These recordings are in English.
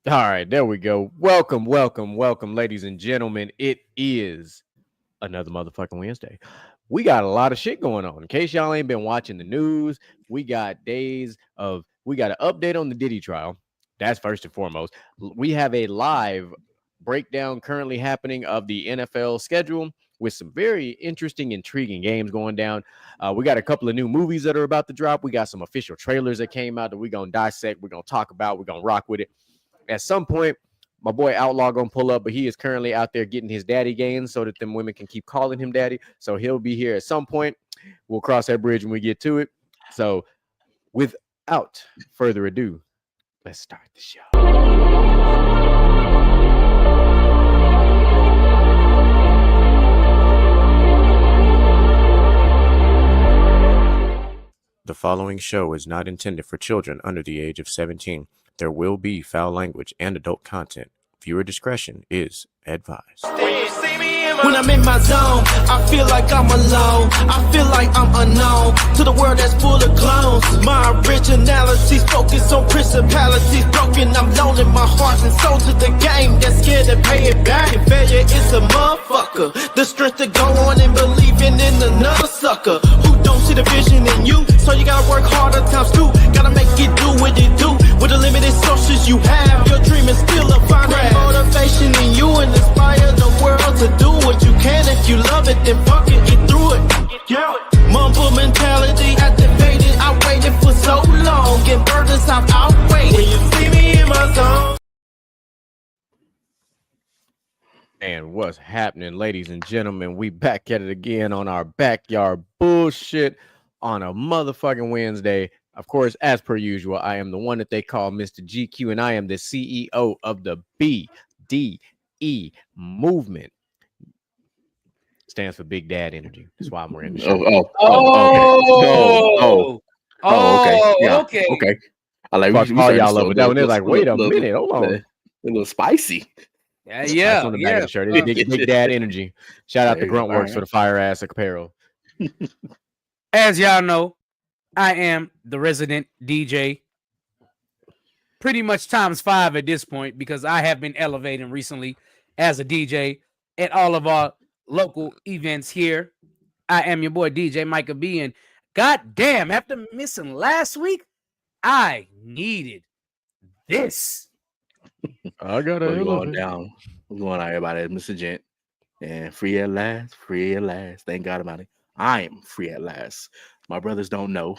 All right, there we go. Welcome, welcome, welcome, ladies and gentlemen. It is another motherfucking Wednesday. We got a lot of shit going on. In case y'all ain't been watching the news, we got an update on the Diddy trial. That's first and foremost. We have a live breakdown currently happening of the NFL schedule with some very interesting, intriguing games going down. We got a couple of new movies that are about to drop. We got some official trailers that came out that we're going to dissect. We're going to talk about. We're going to rock with it. At some point, my boy Outlaw gonna pull up, but he is currently out there getting his daddy gains so that them women can keep calling him daddy. So he'll be here at some point. We'll cross that bridge when we get to it. So without further ado, let's start the show. The following show is not intended for children under the age of 17. There will be foul language and adult content. Viewer discretion is advised. When I'm in my zone, I feel like I'm alone. I feel like I'm unknown to the world that's full of clones. My originality's focused on principalities broken. I'm loaning my heart and soul to the game that's scared to pay it back. And failure is a motherfucker. The strength to go on and believing in another sucker who don't see the vision in you. So you gotta work harder times two. Gotta make it do what it do. With the limited sources you have, your dream is still a fine motivation in you and inspire the world to do what you can. If you love it, then fuck it, get through it. Yeah. Mumble mentality activated. I waited for so long, and burdens I've outweighed. When you see me in my zone. And what's happening, ladies and gentlemen? We back at it again on our backyard bullshit on a motherfucking Wednesday. Of course, as per usual, I am the one that they call Mr. GQ, and I am the CEO of the BDE movement. Stands for Big Dad Energy. That's why I'm wearing the shirt. Okay. Yeah. Okay. Okay. I like Fuck all y'all over that one. They're like, wait a minute, hold on. A little spicy. That's on the back of the shirt. It's Big Dad Energy. Shout out to Gruntworks for the fire ass apparel. As y'all know, I am the resident DJ. Pretty much times 5 at this point because I have been elevating recently as a DJ at all of our local events here. I am your boy DJ Micah B. And goddamn, after missing last week, I needed this. I got We're going down. We're going out, everybody. Mr. Gent. And free at last. Free at last. Thank God about it. I am free at last. My brothers don't know,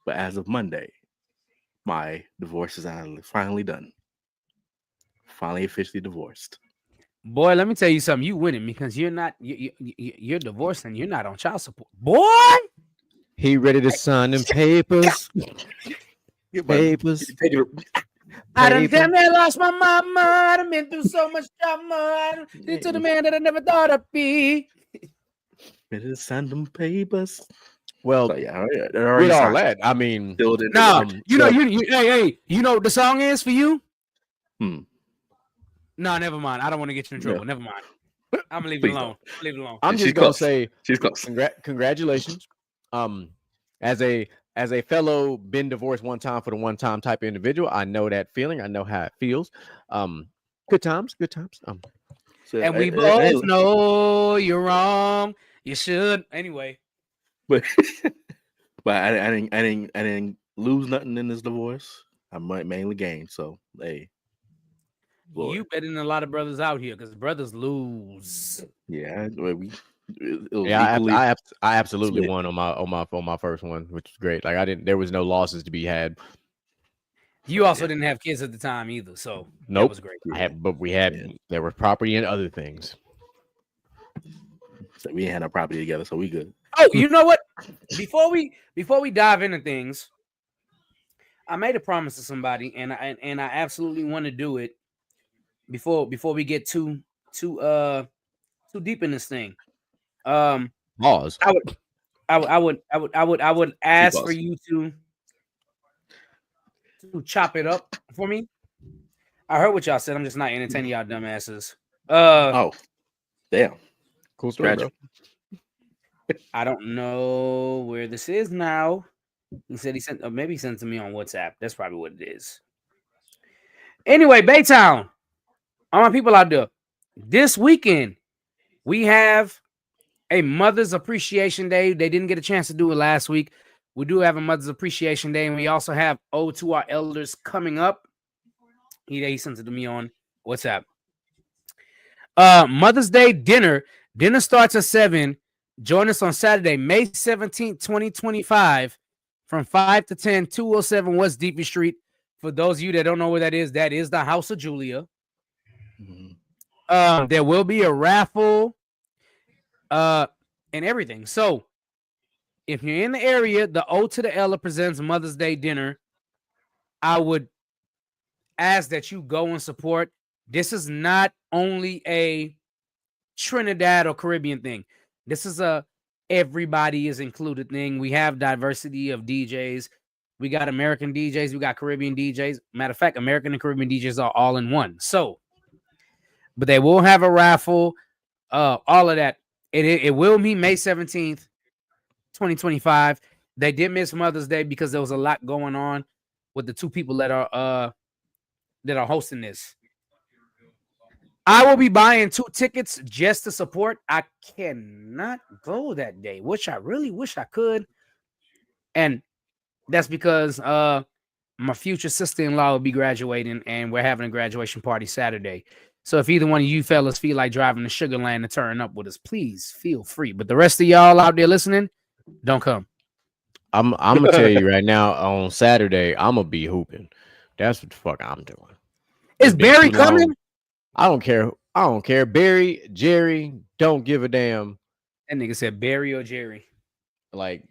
but as of Monday, my divorce is finally done. Finally officially divorced. Boy, let me tell you something. You winning because you're not you're divorced and you're not on child support. Boy, he ready to sign them papers. Papers. I done damn near lost my mama. I done been through so much drama. To the man that I never thought I'd be. Ready to sign them papers. Well, So, yeah, with all that, I mean, no, you know what the song is for you? No, never mind. I don't want to get you in trouble. Never mind. I'm gonna leave it alone. Leave it alone. I'm just gonna say, she's close. Congratulations. As a fellow been divorced one time for the one time type of individual, I know that feeling. I know how it feels. Good times. So, And we both know you're wrong. You should anyway. But I didn't lose nothing in this divorce. I mainly gained. So hey, Lord. You betting a lot of brothers out here because brothers lose. Yeah, I absolutely won on my first one, which is great. Like there was no losses to be had. You also didn't have kids at the time either, so nope. That was great. There was property and other things. So we ain't had no property together, so we good. Oh, you know what? Before we dive into things, I made a promise to somebody, and I absolutely want to do it before we get too deep in this thing. Pause. I would ask for you to chop it up for me. I heard what y'all said. I'm just not entertaining y'all dumbasses. Oh, damn. Cool story, bro. I don't know where this is now. He said he sent, or maybe he sent it to me on WhatsApp. That's probably what it is. Anyway, Baytown, all my people out there, this weekend we have a Mother's Appreciation Day. They didn't get a chance to do it last week. We do have a Mother's Appreciation Day, and we also have Ode to Our Elders coming up. He sent it to me on WhatsApp. Mother's Day dinner. Dinner starts at 7. Join us on Saturday, May 17th, 2025, from 5 to 10, 207 West Deepy Street. For those of you that don't know where that is the House of Julia. There will be a raffle and everything. So if you're in the area, the Ode to the Elder presents Mother's Day dinner. I would ask that you go and support. This is not only a Trinidad or Caribbean thing. This is a everybody is included thing. We have diversity of DJs. We got American DJs. We got Caribbean DJs. Matter of fact, American and Caribbean DJs are all in one. So, but they will have a raffle. All of that. It will be May 17th, 2025. They did miss Mother's Day because there was a lot going on with the two people that are hosting this. I will be buying 2 tickets just to support. I cannot go that day, which I really wish I could. And that's because my future sister-in-law will be graduating, and we're having a graduation party Saturday. So if either one of you fellas feel like driving to Sugar Land and turn up with us, please feel free. But the rest of y'all out there listening, don't come. I'm gonna tell you right now, on Saturday, I'm gonna be hooping. That's what the fuck I'm doing. Is Barry coming? I don't care. I don't care. Barry, Jerry, don't give a damn. That nigga said Barry or Jerry. Like,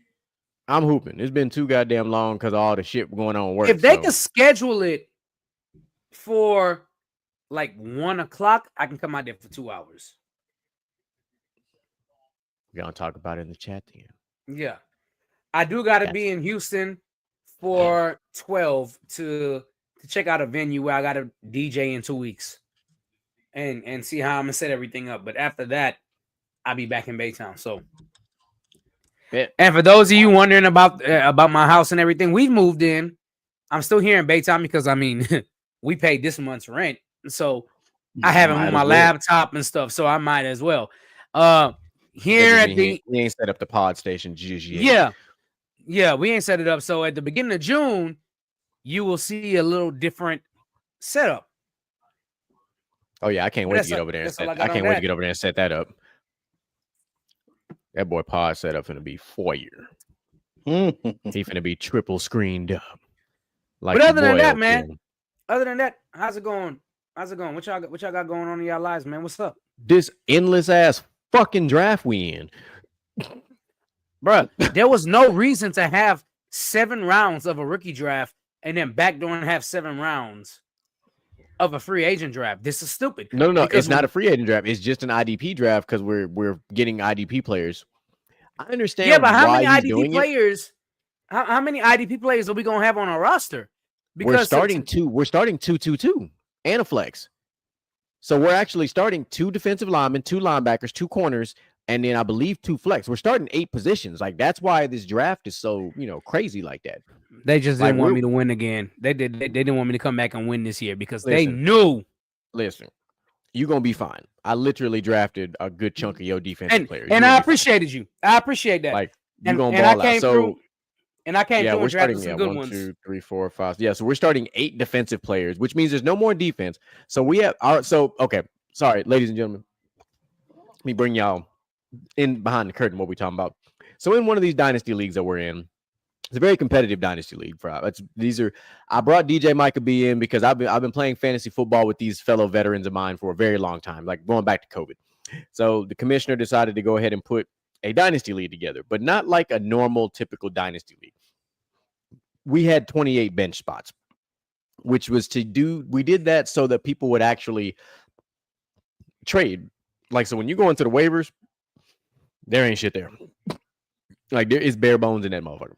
I'm hooping. It's been too goddamn long because of all the shit going on at work. If they can schedule it for like 1 o'clock, I can come out there for 2 hours. We're gonna talk about it in the chat then. Yeah. I do gotta be in Houston for 12 to check out a venue where I gotta DJ in 2 weeks. And see how I'm gonna set everything up. But after that, I'll be back in Baytown. So, and for those of you wondering about my house and everything, we've moved in. I'm still here in Baytown because I mean, we paid this month's rent, so I have it on my laptop and stuff. So I might as well. Here at the we ain't set up the pod station just yet. Yeah, we ain't set it up. So at the beginning of June, you will see a little different setup. Oh yeah, I can't wait to get over there. I can't wait to get over there and set that up. That boy pod setup finna be fire. He finna be triple screened up. Like, but other than that, man. Other than that, how's it going? How's it going? What y'all got going on in y'all lives, man? What's up? This endless ass fucking draft we in. Bruh, there was no reason to have 7 rounds of a rookie draft and then backdoor and have 7 rounds of a free agent draft. This is stupid. No, it's not a free agent draft. It's just an IDP draft because we're getting IDP players. I understand. Yeah, but how many IDP players? How many IDP players are we gonna have on our roster? Because we're starting 2-2-2 and a flex. So we're actually starting 2 defensive linemen, 2 linebackers, 2 corners, and then I believe 2 flex. We're starting 8 positions. Like, that's why this draft is so crazy like that. They just didn't want me to win again. They didn't want me to come back and win this year because they knew. Listen, you're gonna be fine. I literally drafted a good chunk of your defensive players. And I appreciated you. I appreciate that. Like, you're gonna ball out. So and I came through and drafted some good 1, ones. 2, 3, 4, 5. Yeah, so we're starting 8 defensive players, which means there's no more defense. So we have okay. Sorry, ladies and gentlemen. Let me bring y'all in behind the curtain what we're talking about. So in one of these dynasty leagues that we're in, it's a very competitive dynasty league. I brought DJ Micah B in because I've been playing fantasy football with these fellow veterans of mine for a very long time, like going back to COVID. So the commissioner decided to go ahead and put a dynasty league together, but not like a normal, typical dynasty league. We had 28 bench spots, which was we did that so that people would actually trade. Like, so when you go into the waivers, there ain't shit there. Like, there is bare bones in that motherfucker.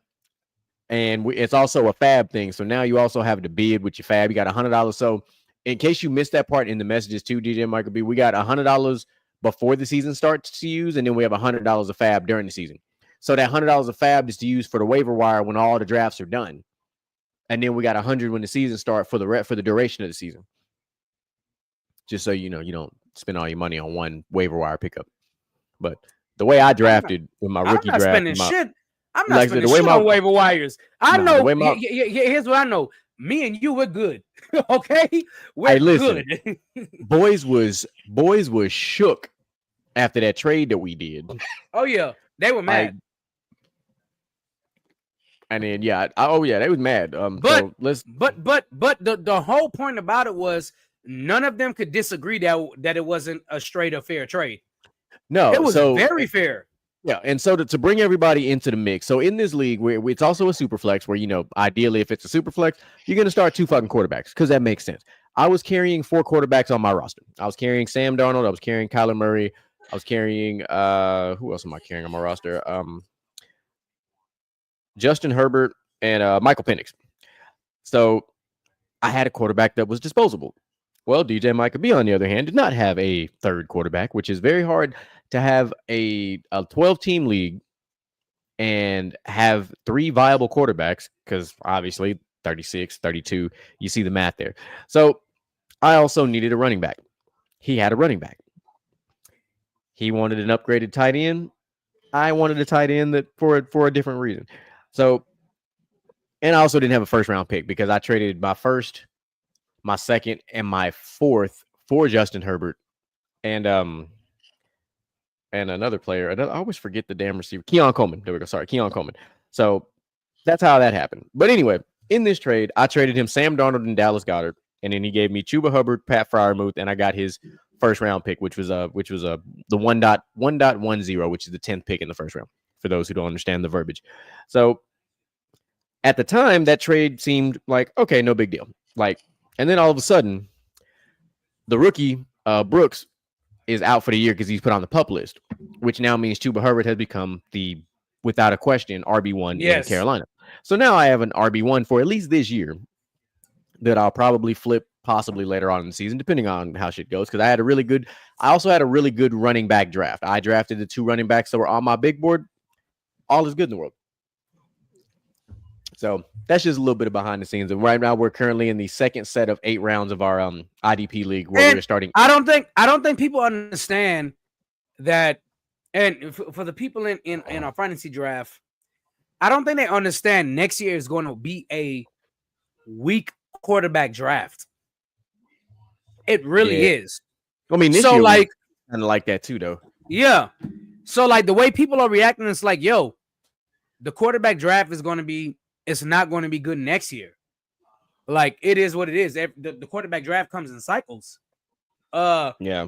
And it's also a fab thing. So now you also have to bid with your fab. You got $100. So in case you missed that part in the messages too, DJ Michael B, we got $100 before the season starts to use, and then we have $100 of fab during the season. So that $100 of fab is to use for the waiver wire when all the drafts are done. and then we got 100 when the season starts for the duration of the season. Just so you know, you don't spend all your money on one waiver wire pickup. But the way I drafted with my rookie I'm not draft, spending shit. I'm not like I said, spending the way shit my- on waiver wires. I Nah, know. the way my- Here's what I know. Me and you, we're good. Okay, we're Hey, listen. good. boys was shook after that trade that we did. Oh yeah, they were mad. And then yeah, they was mad. But so let's but the whole point about it was none of them could disagree that it wasn't a straight up fair trade. no. It was so very fair. yeah, and so to bring everybody into the mix. So in this league, where it's also a super flex, where ideally if it's a super flex, you're gonna start 2 fucking quarterbacks because that makes sense. I was carrying 4 quarterbacks on my roster. I was carrying Sam Darnold. I was carrying Kyler Murray. I was carrying who else am I carrying on my roster? Justin Herbert and Michael Penix. So I had a quarterback that was disposable. Well, DJ Micah B, on the other hand, did not have a third quarterback, which is very hard to have a 12-team league and have 3 viable quarterbacks because obviously 36, 32, you see the math there. So I also needed a running back. He had a running back. He wanted an upgraded tight end. I wanted a tight end that for a different reason. So, and I also didn't have a first round pick because I traded my first, my second, and my fourth for Justin Herbert and another player. I always forget the damn receiver. Keon Coleman. There we go. Sorry, Keon Coleman. So that's how that happened. But anyway, in this trade, I traded him Sam Darnold and Dallas Goedert, and then he gave me Chuba Hubbard, Pat Freiermuth, and I got his first round pick, which was the 1.10, which is the 10th pick in the first round. For those who don't understand the verbiage. So at the time, that trade seemed like, okay, no big deal. And then all of a sudden, the rookie Brooks is out for the year because he's put on the PUP list, which now means Chuba Herbert has become the, without a question, RB1 in Carolina. So now I have an RB1 for at least this year that I'll probably flip possibly later on in the season, depending on how shit goes. Because I also had a really good running back draft. I drafted the 2 running backs that were on my big board. All is good in the world. So that's just a little bit of behind the scenes. And right now we're currently in the second set of 8 rounds of our IDP league where we're starting. I don't think people understand that. And for the people in our fantasy draft, I don't think they understand next year is going to be a weak quarterback draft. It really is. I mean, this year kind of like that too, though. Yeah. So like the way people are reacting, it's like, yo, the quarterback draft is going to be, it's not going to be good next year. Like it is what it is. The quarterback draft comes in cycles. Yeah.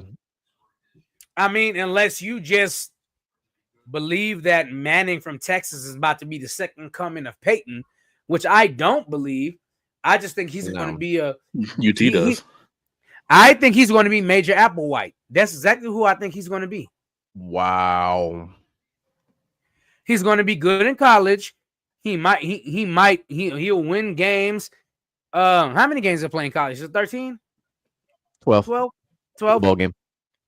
I mean, unless you just believe that Manning from Texas is about to be the second coming of Peyton, which I don't believe. I just think he's going to be a UT does. I think he's going to be Major Applewhite. That's exactly who I think he's going to be. Wow. He's going to be good in college. He'll win games. How many games are playing college? Is it 13? 12. 12. Ball game.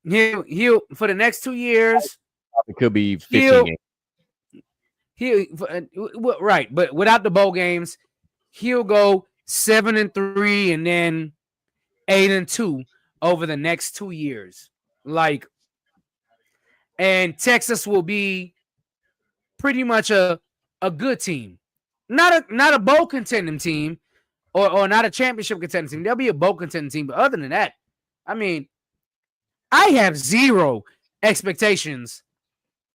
He'll for the next 2 years. It could be 15 games. Right, but without the bowl games, he'll go 7-3 and then 8-2 over the next 2 years. And Texas will be pretty much a good team, not a bowl contending team, or not a championship contending team. They'll be a bowl contending team, but other than that, I mean, I have 0 expectations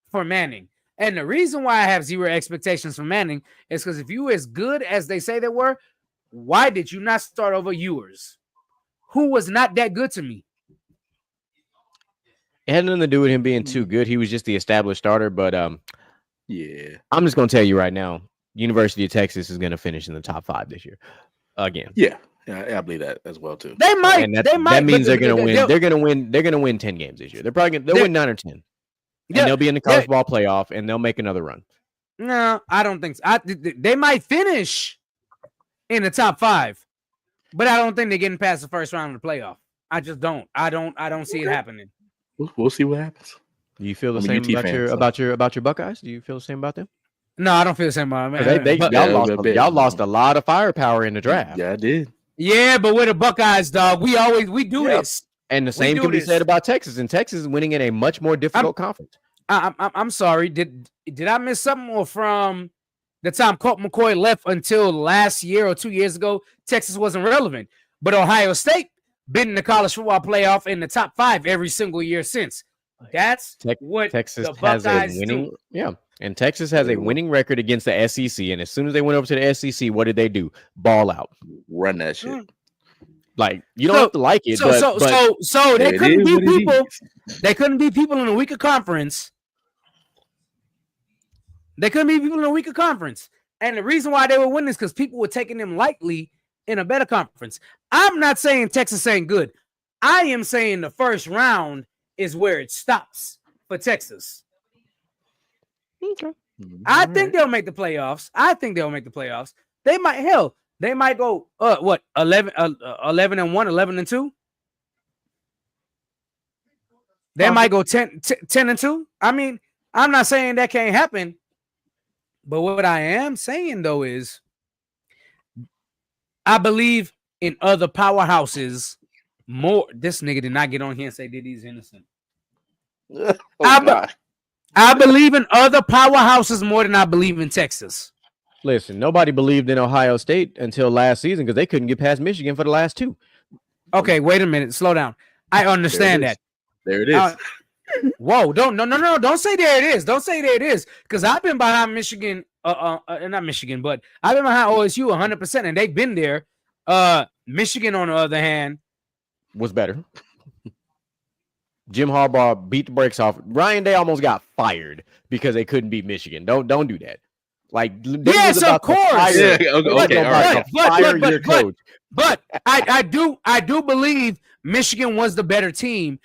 for Manning. And the reason why I have 0 expectations for Manning is because if you were as good as they say they were, why did you not start over Ewers, who was not that good to me? It had nothing to do with him being too good. He was just the established starter. But yeah, I'm just gonna tell you right now, University of Texas is gonna finish in the top 5 this year again. Yeah, I believe that as well too. They might. That means they're gonna win. They're gonna win 10 games this year. They'll win 9 or 10. And they'll be in the college ball playoff, and they'll make another run. No, I don't think so. They might finish in the top 5, but I don't think they're getting past the first round of the playoff. I just don't. I don't see it happening. We'll see what happens. Do you feel the same about your Buckeyes? Do you feel the same about them? No, I don't feel the same way. Y'all lost a lot of firepower in the draft. Yeah, I did. Yeah, but we're the Buckeyes, dog. We do this. And the same can be said about Texas. And Texas is winning in a much more difficult conference. I'm sorry. Did I miss something? Or from the time Colt McCoy left until last year or 2 years ago, Texas wasn't relevant. But Ohio State been in the college football playoff in the top 5 every single year since. That's what Texas the Buckeyes has a winning. do. Yeah, and Texas has a winning record against the SEC. And as soon as they went over to the SEC, what did they do? Ball out, run that shit. Like you don't have to like it, so they couldn't beat people. They couldn't beat people in a weaker conference. They couldn't beat people in a weaker conference, and the reason why they were winning is because people were taking them lightly in a better conference. I'm not saying Texas ain't good. I am saying the first round is where it stops for Texas. Okay. I think they'll make the playoffs. They might go 11 and 1, 11 and 2. They might go 10 and 2. I mean, I'm not saying that can't happen. But what I am saying though is I believe in other powerhouses more. This nigga did not get on here and say Diddy's innocent. I believe in other powerhouses more than I believe in Texas. Listen, nobody believed in Ohio State until last season because they couldn't get past Michigan for the last 2. Okay, wait a minute. Slow down. I understand that. There it is. Whoa, don't say there it is. Don't say there it is. Because I've been behind Michigan, not Michigan, but I've been behind OSU 100%, and they've been there. Michigan, on the other hand, was better. Jim Harbaugh beat the brakes off. Ryan Day almost got fired because they couldn't beat Michigan. Don't do that. Like, yes, of course. But I do believe Michigan was the better team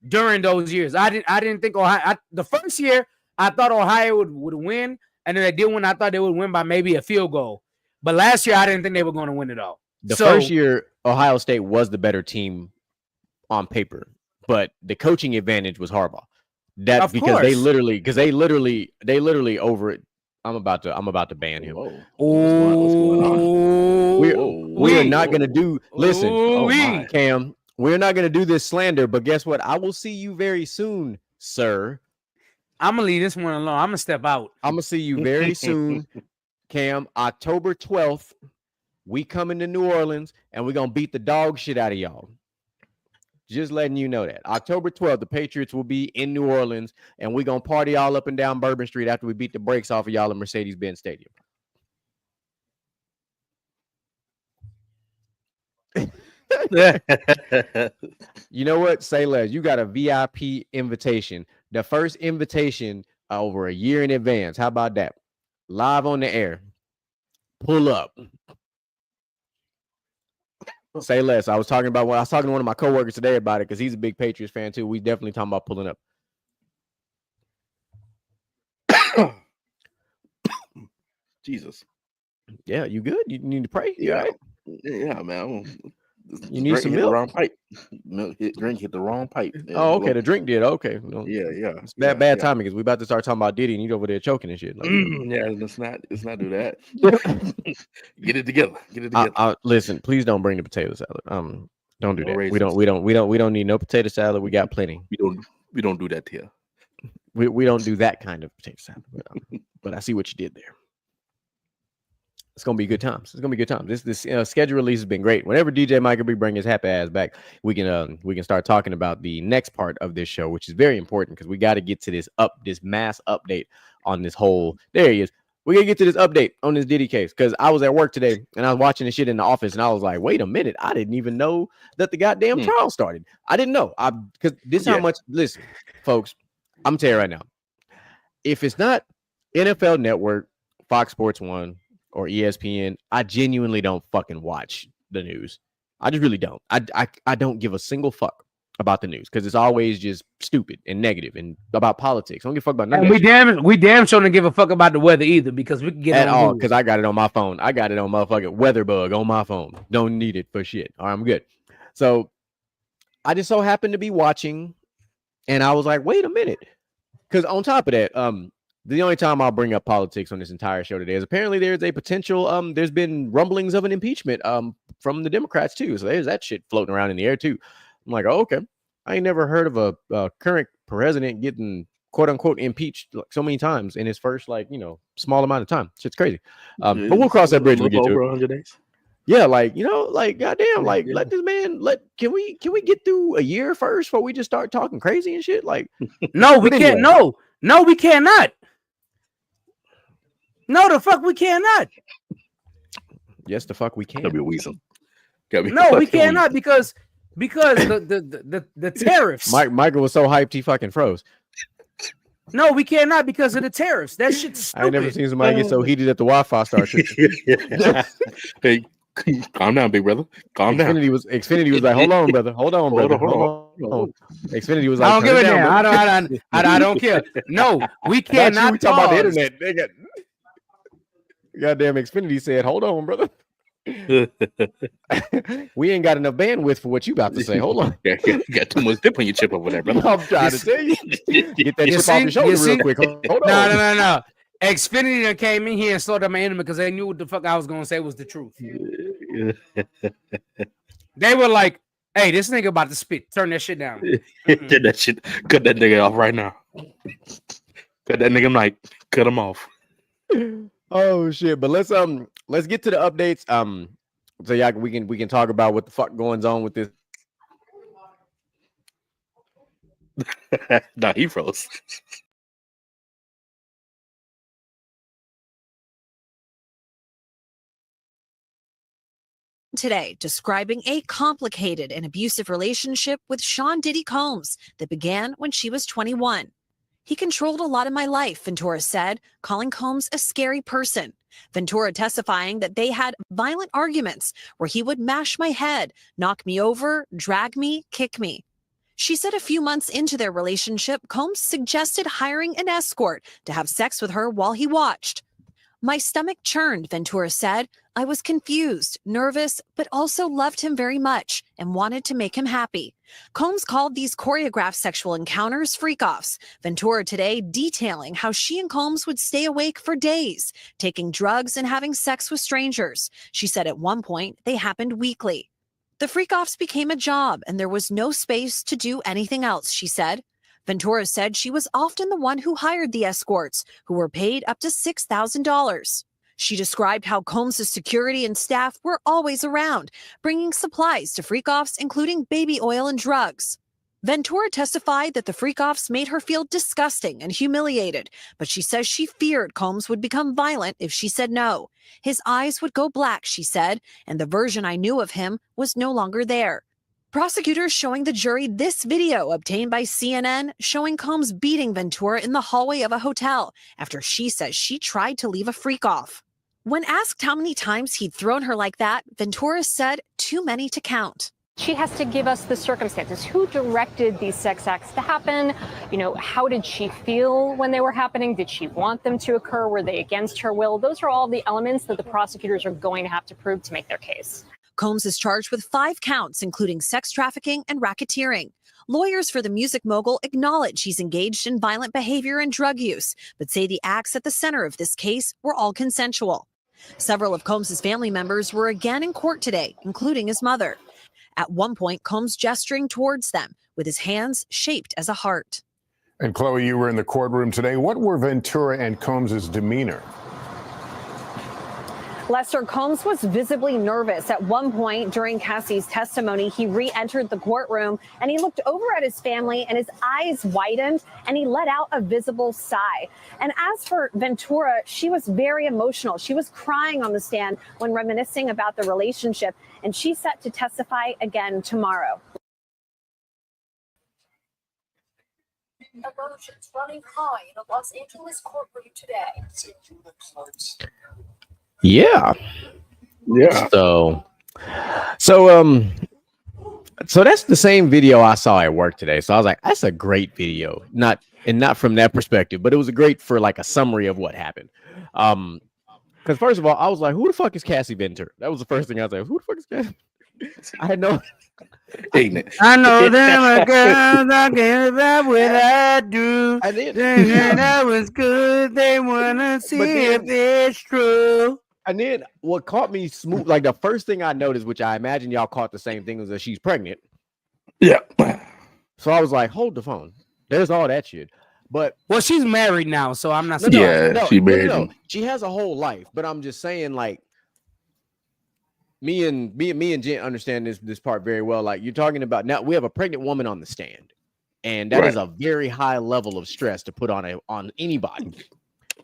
during those years. I didn't think Ohio. The first year I thought Ohio would win, and then they did win. I thought they would win by maybe a field goal. But last year I didn't think they were going to win it all. The first year Ohio State was the better team on paper, but the coaching advantage was Harbaugh. That's because they literally over it. I'm about to ban him. What's going on? We are not going to do. Listen, Cam, we're not going to do this slander. But guess what? I will see you very soon, sir. I'm gonna leave this one alone. I'm gonna step out. I'm gonna see you very soon, Cam. October 12th, we coming to New Orleans, and we're gonna beat the dog shit out of y'all. Just letting you know that. October 12th, the Patriots will be in New Orleans, and we're going to party all up and down Bourbon Street after we beat the brakes off of y'all in Mercedes-Benz Stadium. You know what? Say less. You got a VIP invitation. The first invitation over a year in advance. How about that? Live on the air. Pull up. Say less. I was talking to one of my coworkers today about it because he's a big Patriots fan too. We definitely talking about pulling up. Jesus. Yeah, you good? You need to pray? Yeah, right? Yeah, man. You need some milk? The wrong pipe. Drink hit the wrong pipe. Oh, okay. The drink did. Okay. Yeah. It's bad timing because we about to start talking about Diddy and you over there choking and shit. Like, yeah, let's not do that. Get it together. Listen, please don't bring the potato salad. Don't do that. We don't need no potato salad. We got plenty. We don't do that here. We don't do that kind of potato salad. But I see what you did there. It's gonna be good times. This schedule release has been great. Whenever DJ Mike will bring his happy ass back, we can start talking about the next part of this show, which is very important because we got to get to this mass update on this whole. There he is. We gotta get to this update on this Diddy case because I was at work today and I was watching this shit in the office and I was like, wait a minute, I didn't even know that the goddamn trial started. I didn't know. Because this is how much. Listen, folks, I'm telling you right now, if it's not NFL Network, Fox Sports 1. Or ESPN, I genuinely don't fucking watch the news. I just really don't. I don't give a single fuck about the news because it's always just stupid and negative and about politics. I don't give a fuck about nothing. We damn sure don't give a fuck about the weather either because we can get at all because I got it on my phone. I got it on motherfucking WeatherBug on my phone. Don't need it for shit. All right, I'm good. So I just so happened to be watching, and I was like, wait a minute, because on top of that, the only time I'll bring up politics on this entire show today is apparently there's a potential. There's been rumblings of an impeachment from the Democrats too. So there's that shit floating around in the air too. I'm like, oh, okay. I ain't never heard of a current president getting quote unquote impeached like so many times in his first small amount of time. Shit's crazy. But we'll cross that bridge when we get to it. 100 days. Yeah, goddamn, let this man can we get through a year first before we just start talking crazy and shit? Like, no, we can't. No, we cannot. No, the fuck we cannot. Yes, the fuck we can. Gotta be weasel. No, we cannot because the tariffs. Michael was so hyped he fucking froze. No, we cannot because of the tariffs. That shit's stupid. I ain't never seen somebody get so heated at the Wi-Fi start. Hey, calm down, big brother. Calm down. Xfinity was like, hold on, brother. Hold on, brother. Hold on. Xfinity was like, I don't give a damn. I don't care. No, we cannot. We talking about the internet. They got goddamn Xfinity said, hold on, brother. We ain't got enough bandwidth for what you about to say. Hold on. You got too much dip on your chip over there, brother. I'm trying to tell you. Get that chip off your shoulder real quick. Hold on. No. Xfinity came in here and slowed down my enemy because they knew what the fuck I was gonna say was the truth. They were like, "Hey, this nigga about to spit. Turn that shit down. Cut that nigga off right now. Cut that nigga like, cut him off." Oh shit! But let's get to the updates. So yeah, we can talk about what the fuck goes on with this. Nah, he froze. Today, describing a complicated and abusive relationship with Sean Diddy Combs that began when she was 21. He controlled a lot of my life, Ventura said, calling Combs a scary person. Ventura testifying that they had violent arguments where he would mash my head, knock me over, drag me, kick me. She said a few months into their relationship, Combs suggested hiring an escort to have sex with her while he watched. My stomach churned, Ventura said. I was confused, nervous, but also loved him very much and wanted to make him happy. Combs called these choreographed sexual encounters freak-offs. Ventura today detailing how she and Combs would stay awake for days, taking drugs and having sex with strangers. She said at one point they happened weekly. The freak-offs became a job and there was no space to do anything else, she said. Ventura said she was often the one who hired the escorts, who were paid up to $6,000. She described how Combs' security and staff were always around, bringing supplies to freak-offs, including baby oil and drugs. Ventura testified that the freak-offs made her feel disgusting and humiliated, but she says she feared Combs would become violent if she said no. His eyes would go black, she said, and the version I knew of him was no longer there. Prosecutors showing the jury this video obtained by CNN showing Combs beating Ventura in the hallway of a hotel after she says she tried to leave a freak off. When asked how many times he'd thrown her like that, Ventura said too many to count. She has to give us the circumstances. Who directed these sex acts to happen? How did she feel when they were happening? Did she want them to occur? Were they against her will? Those are all the elements that the prosecutors are going to have to prove to make their case. Combs is charged with 5 counts, including sex trafficking and racketeering. Lawyers for the music mogul acknowledge he's engaged in violent behavior and drug use, but say the acts at the center of this case were all consensual. Several of Combs' family members were again in court today, including his mother. At one point, Combs gesturing towards them with his hands shaped as a heart. And Chloe, you were in the courtroom today. What were Ventura and Combs' demeanor? Lester, Combs was visibly nervous. At one point during Cassie's testimony, he re-entered the courtroom and he looked over at his family and his eyes widened and he let out a visible sigh. And as for Ventura, she was very emotional. She was crying on the stand when reminiscing about the relationship, and she's set to testify again tomorrow. Emotions running high in a Los Angeles courtroom today. Yeah. So that's the same video I saw at work today. So I was like, that's a great video. Not from that perspective, but it was great for like a summary of what happened. Because first of all, I was like, who the fuck is Cassie Ventura? That was the first thing I was like, who the fuck is Cassie? I had no Ignorant. I know them are girls I can't live without you. I did. That was good. They wanna see if it's true. And then what caught me smooth, like the first thing I noticed, which I imagine y'all caught the same thing, was that she's pregnant. Yeah. So I was like, hold the phone. There's all that shit. But Well, she's married now, so I'm not. She married him. She has a whole life, but I'm just saying, like, me and Jen understand this part very well. Like, you're talking about now, we have a pregnant woman on the stand, and that is a very high level of stress to put on anybody.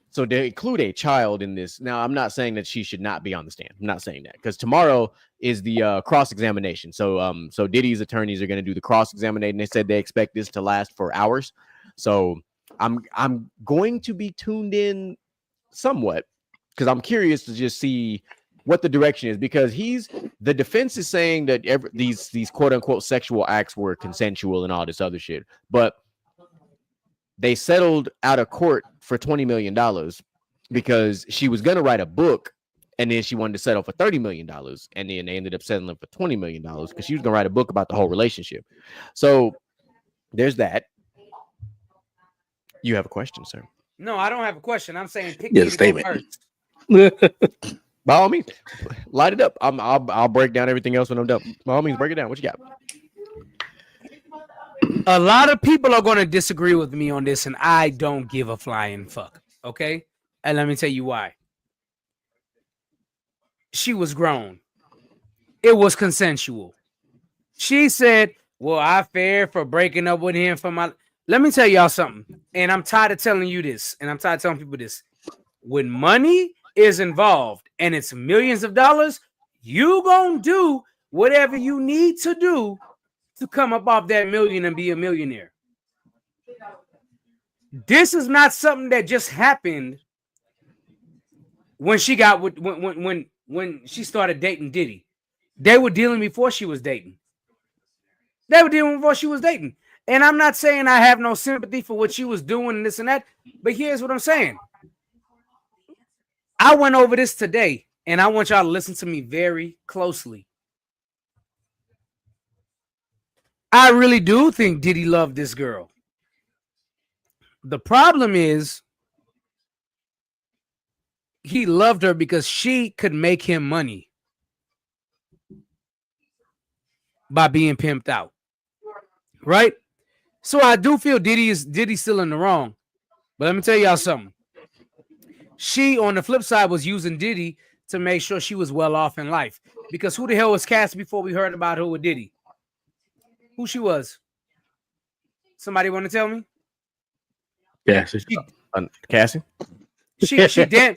So to include a child in this, now I'm not saying that she should not be on the stand. I'm not saying that, because tomorrow is the cross-examination. So Diddy's attorneys are going to do the cross-examination. They said they expect this to last for hours. So I'm going to be tuned in somewhat, because I'm curious to just see what the direction is, because the defense is saying that these quote-unquote sexual acts were consensual and all this other shit, but they settled out of court for $20 million because she was going to write a book, and then she wanted to settle for $30 million, and then they ended up settling for $20 million because she was going to write a book about the whole relationship. So there's that. You have a question, sir? No, I don't have a question. I'm saying pick a statement. First. By all means, light it up. I'll break down everything else when I'm done. By all means, break it down. What you got? A lot of people are going to disagree with me on this, and I don't give a flying fuck. Okay, and let me tell you why. She was grown. It was consensual. She said, "Well, I feared for breaking up with him for my." Let me tell y'all something, and I'm tired of telling you this, and I'm tired of telling people this. When money is involved and it's millions of dollars, you gonna do whatever you need to do to come up off that million and be a millionaire. This is not something that just happened when she got when she started dating Diddy. They were dealing before she was dating. And I'm not saying I have no sympathy for what she was doing and this and that, but here's what I'm saying. I went over this today, and I want y'all to listen to me very closely. I really do think Diddy loved this girl. The problem is he loved her because she could make him money by being pimped out. Right? So I do feel Diddy's still in the wrong. But let me tell y'all something. She, on the flip side, was using Diddy to make sure she was well off in life. Because who the hell was Cassie before we heard about her with Diddy? Who she was? Somebody want to tell me? Cassie. She damn.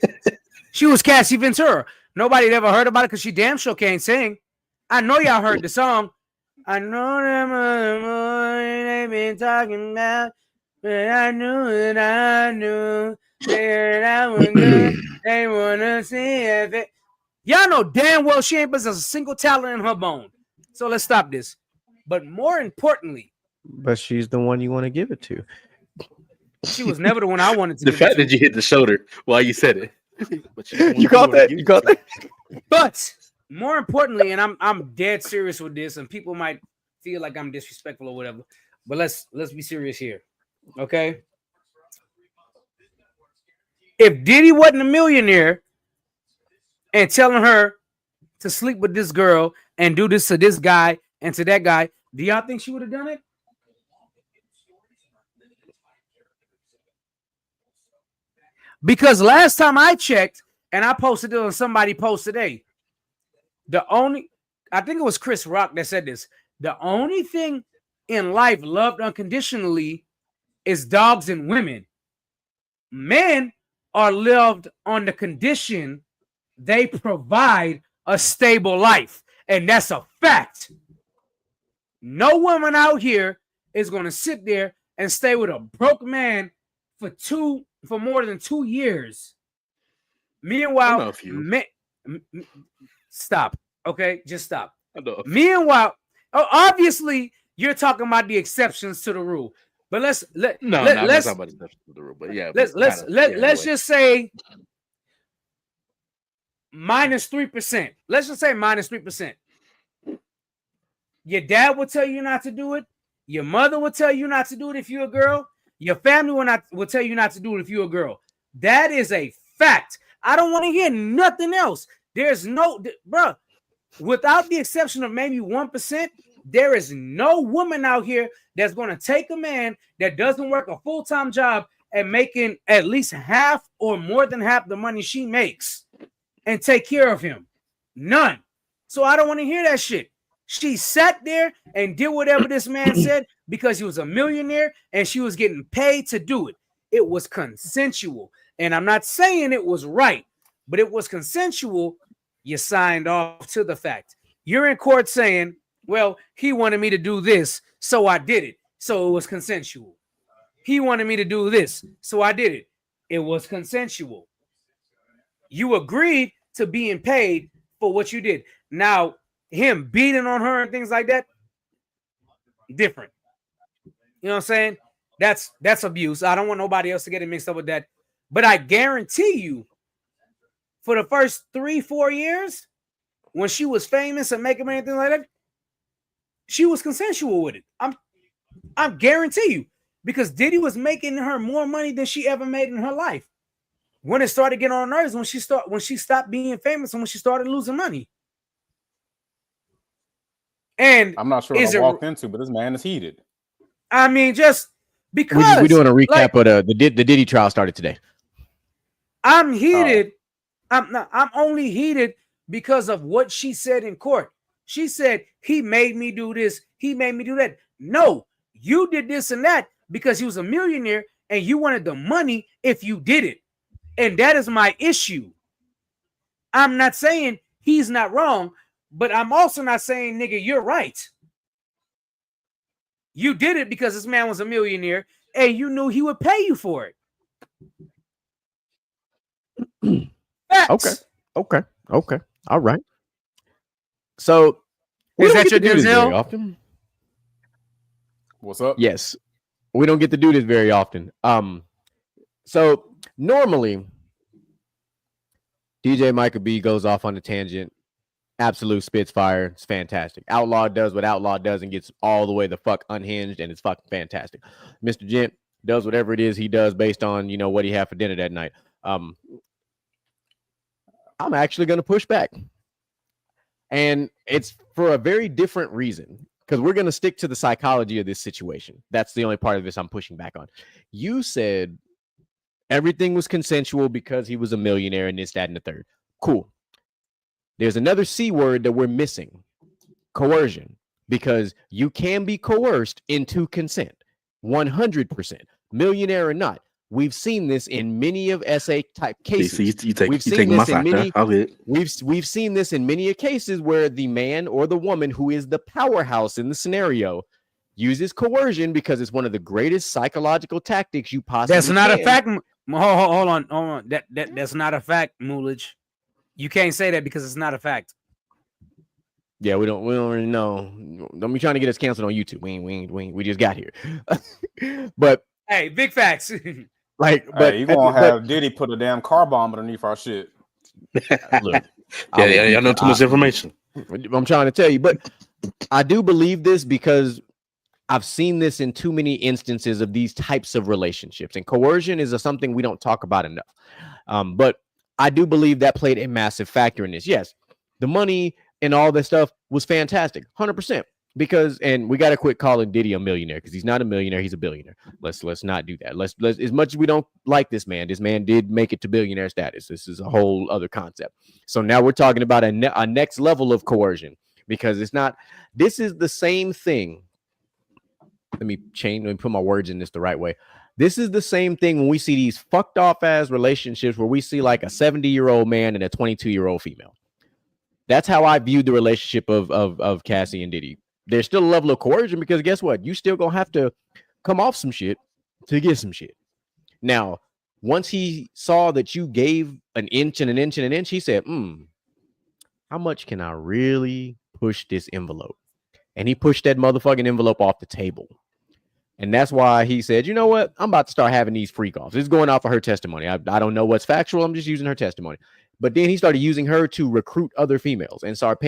She was Cassie Ventura. Nobody had ever heard about it because she damn sure can't sing. I know y'all heard the song. I know them they've been talking about, but I knew that I knew that was good. They wanna see if it. Y'all know damn well she ain't possessed a single talent in her bone. So let's stop this. But more importantly, but she's the one you want to give it to. She was never the one I wanted to. The fact that you hit the shoulder while you said it. You caught that? You caught that? But more importantly, and I'm dead serious with this, and people might feel like I'm disrespectful or whatever, but let's be serious here, okay? If Diddy wasn't a millionaire and telling her to sleep with this girl and do this to this guy and to that guy, do y'all think she would have done it? Because last time I checked, and I posted it on somebody post today, I think it was Chris Rock that said this, the only thing in life loved unconditionally is dogs and women. Men are loved on the condition they provide a stable life. And that's a fact. No woman out here is going to sit there and stay with a broke man for more than 2 years. Meanwhile, stop. Okay, just stop. Meanwhile, obviously, you're talking about the exceptions to the rule. But let's talk about exceptions to the rule. But yeah, let's just say -3%. Let's just say -3%. Your dad will tell you not to do it. Your mother will tell you not to do it if you're a girl. Your family will tell you not to do it if you're a girl. That is a fact. I don't want to hear nothing else. There's no, bro, without the exception of maybe 1%, there is no woman out here that's going to take a man that doesn't work a full-time job and making at least half or more than half the money she makes and take care of him. None. So I don't want to hear that shit. She sat there and did whatever this man said because he was a millionaire and she was getting paid to do it. It was consensual. And I'm not saying it was right, but it was consensual. You signed off to the fact. You're in court saying, well, he wanted me to do this, so I did it. So it was consensual. He wanted me to do this, so I did it. It was consensual. You agreed to being paid for what you did. Now, him beating on her and things like that, different. You know what I'm saying? That's abuse. I don't want nobody else to get it mixed up with that. But I guarantee you, for the first 3-4 years, when she was famous and making money and things like that, she was consensual with it. I'm guarantee you, because Diddy was making her more money than she ever made in her life. When it started getting on her nerves, when she stopped being famous and when she started losing money. And I'm not sure what I walked into, but this man is heated. I mean, just because we're doing a recap of the Diddy trial started today. I'm heated. I'm only heated because of what she said in court. She said he made me do this, he made me do that. No, you did this and that because he was a millionaire and you wanted the money if you did it. And that is my issue. I'm not saying he's not wrong, but I'm also not saying, nigga, you're right. You did it because this man was a millionaire and you knew he would pay you for it. Okay. All right. So, is that your Denzel? Often? What's up? Yes, we don't get to do this very often. So normally, DJ Micah B goes off on a tangent. Absolute spits fire. It's fantastic. Outlaw does what Outlaw does and gets all the way the fuck unhinged, and it's fucking fantastic. Mr. Gent does whatever it is he does based on, you know, what he had for dinner that night. I'm actually going to push back. And it's for a very different reason, because we're going to stick to the psychology of this situation. That's the only part of this I'm pushing back on. You said everything was consensual because he was a millionaire and this, that, and the third. Cool. There's another C word that we're missing. Coercion. Because you can be coerced into consent. 100%. Millionaire or not. We've seen this in many of SA type cases. We've seen this in many cases where the man or the woman who is the powerhouse in the scenario uses coercion because it's one of the greatest psychological tactics you possibly That's not can. a fact. Hold on. That's not a fact, Moolage. You can't say that because it's not a fact. Yeah, we don't really know. Don't be trying to get us canceled on YouTube. We just got here. But hey, big facts. Like, but hey, you gonna have Diddy put a damn car bomb underneath our shit. Look, I know too much information. I'm trying to tell you, but I do believe this because I've seen this in too many instances of these types of relationships, and coercion is something we don't talk about enough. But I do believe that played a massive factor in this. Yes, the money and all this stuff was fantastic, 100%. Because, and we got to quit calling Diddy a millionaire because he's not a millionaire, he's a billionaire. Let's not do that. Let's as much as we don't like this man did make it to billionaire status. This is a whole other concept. So now we're talking about a next level of coercion, because it's not. This is the same thing. Let me put my words in this the right way. This is the same thing when we see these fucked off ass relationships where we see like a 70-year-old man and a 22-year-old female. That's how I viewed the relationship of Cassie and Diddy. There's still a level of coercion because guess what? You still gonna have to come off some shit to get some shit. Now, once he saw that you gave an inch and an inch and an inch, he said, how much can I really push this envelope? And he pushed that motherfucking envelope off the table. And that's why he said, you know what? I'm about to start having these freak offs. This is going off of her testimony. I don't know what's factual. I'm just using her testimony. But then he started using her to recruit other females and started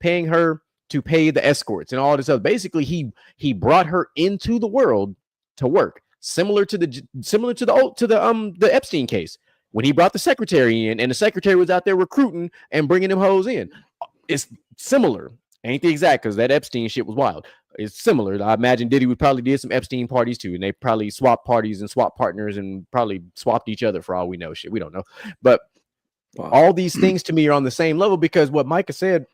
paying her to pay the escorts and all this stuff. Basically, he brought her into the world to work, similar to the Epstein case when he brought the secretary in, and the secretary was out there recruiting and bringing them hoes in. It's similar, ain't the exact, because that Epstein shit was wild. It's similar. I imagine Diddy would probably did some Epstein parties too, and they probably swapped parties and swapped partners and probably swapped each other for all we know. Shit, we don't know, but all these things to me are on the same level, because what Micah said,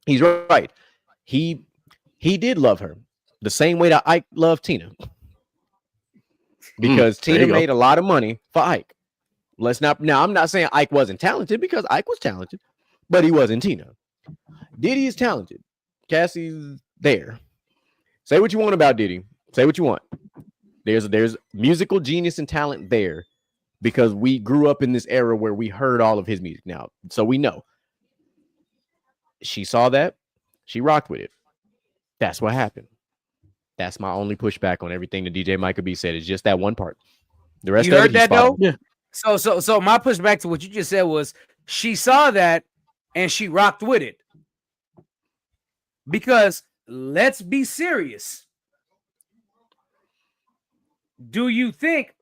he's right. He did love her the same way that Ike loved Tina, because Tina made a lot of money for Ike. Now I'm not saying Ike wasn't talented, because Ike was talented, but he wasn't Tina. Diddy is talented. Cassie's there. Say what you want about Diddy. Say what you want. There's musical genius and talent there, because we grew up in this era where we heard all of his music now. So we know. She saw that. She rocked with it. That's what happened. That's my only pushback on everything that DJ Micah B said. Is just that one part. The rest you of heard it, that though? Yeah. So my pushback to what you just said was she saw that and she rocked with it. Because let's be serious. Do you think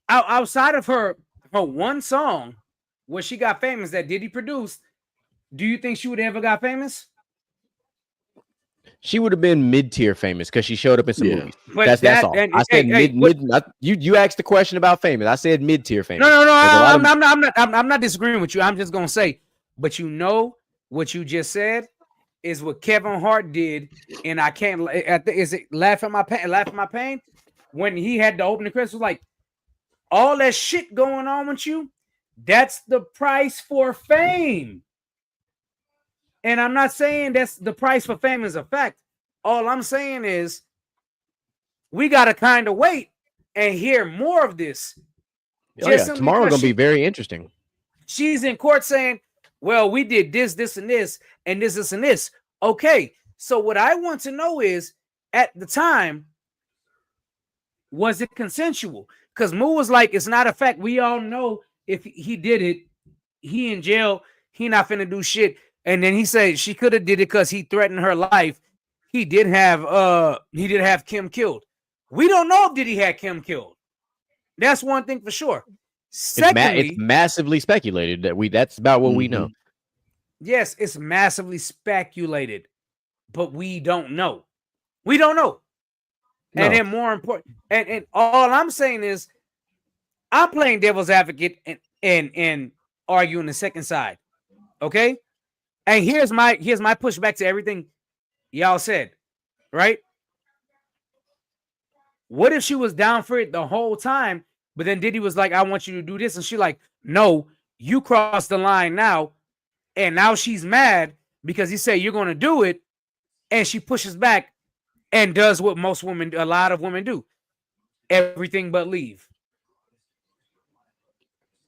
outside of her one song where she got famous that Diddy produced, do you think she would ever got famous? She would have been mid-tier famous because she showed up in some movies. But That's all. I said you asked the question about famous. I said mid-tier famous. No. I'm not disagreeing with you. I'm just gonna say, but you know what you just said is what Kevin Hart did, and I can't. Is it Laugh at My Pain? Laugh at My Pain, when he had the opening credits, was like all that shit going on with you. That's the price for fame. And I'm not saying that's the price for fame is a fact. All I'm saying is we got to kind of wait and hear more of this. Tomorrow's going to be very interesting. She's in court saying, well, we did this, this, and this, and this, and this. Okay, so what I want to know is, at the time, was it consensual? Because Moo was like, it's not a fact. We all know if he did it, he in jail, he not finna do shit. And then he said she could have did it because he threatened her life. He did have Kim killed. We don't know if Diddy had Kim killed. That's one thing for sure. Secondly, it's massively speculated that's about what we know. Yes, it's massively speculated, but we don't know. We don't know. No. And then more important, and all I'm saying is I'm playing devil's advocate and arguing the second side. Okay? And here's my pushback to everything y'all said, right? What if she was down for it the whole time, but then Diddy was like, I want you to do this, and she like, no, you crossed the line now, and now she's mad because he said you're going to do it, and she pushes back and does what a lot of women do, everything but leave.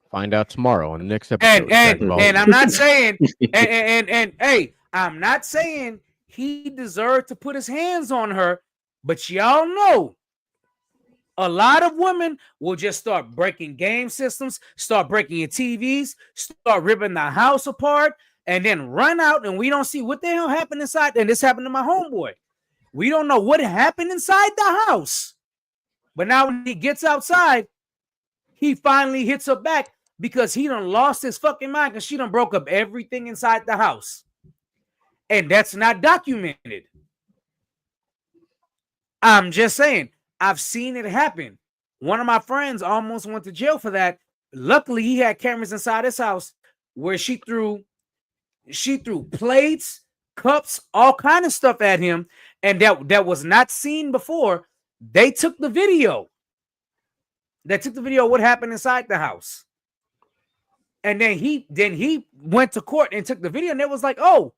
Find out tomorrow on the next episode. And I'm not saying, and hey, I'm not saying he deserved to put his hands on her, but y'all know a lot of women will just start breaking game systems, start breaking your TVs, start ripping the house apart, and then run out, and we don't see what the hell happened inside. And this happened to my homeboy. We don't know what happened inside the house. But now when he gets outside, he finally hits her back because he done lost his fucking mind because she done broke up everything inside the house. And that's not documented. I'm just saying, I've seen it happen. One of my friends almost went to jail for that. Luckily, he had cameras inside his house where she threw plates, cups, all kind of stuff at him, and that was not seen before. They took the video. They took the video of what happened inside the house. And then he went to court and took the video, and it was like, oh,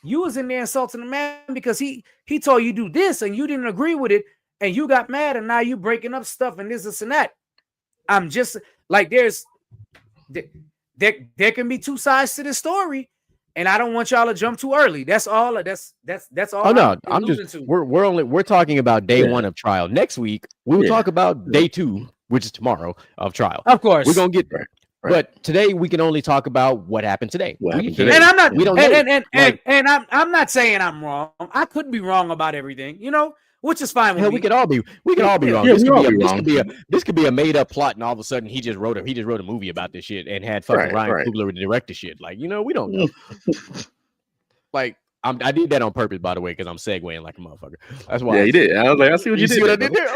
you was in there insulting the man because he told you do this and you didn't agree with it, and you got mad, and now you breaking up stuff and this and that. I'm just like, there can be two sides to the story, and I don't want y'all to jump too early. That's all. That's all. Oh no, I'm just we're talking about day one of trial. Next week we'll talk about day two, which is tomorrow, of trial. Of course, we're gonna get there. But today we can only talk about what happened today. And I'm not. We don't and know. I'm not saying I'm wrong. I could be wrong about everything, which is fine with me. We could all be wrong. This could be a made up plot, and all of a sudden he just wrote a movie about this shit and had fucking Ryan Coogler to direct the shit. Like, we don't know. Like, I did that on purpose, by the way, because I'm segueing like a motherfucker. That's why. Yeah, you did. I was like, I see what you did. See what I did there?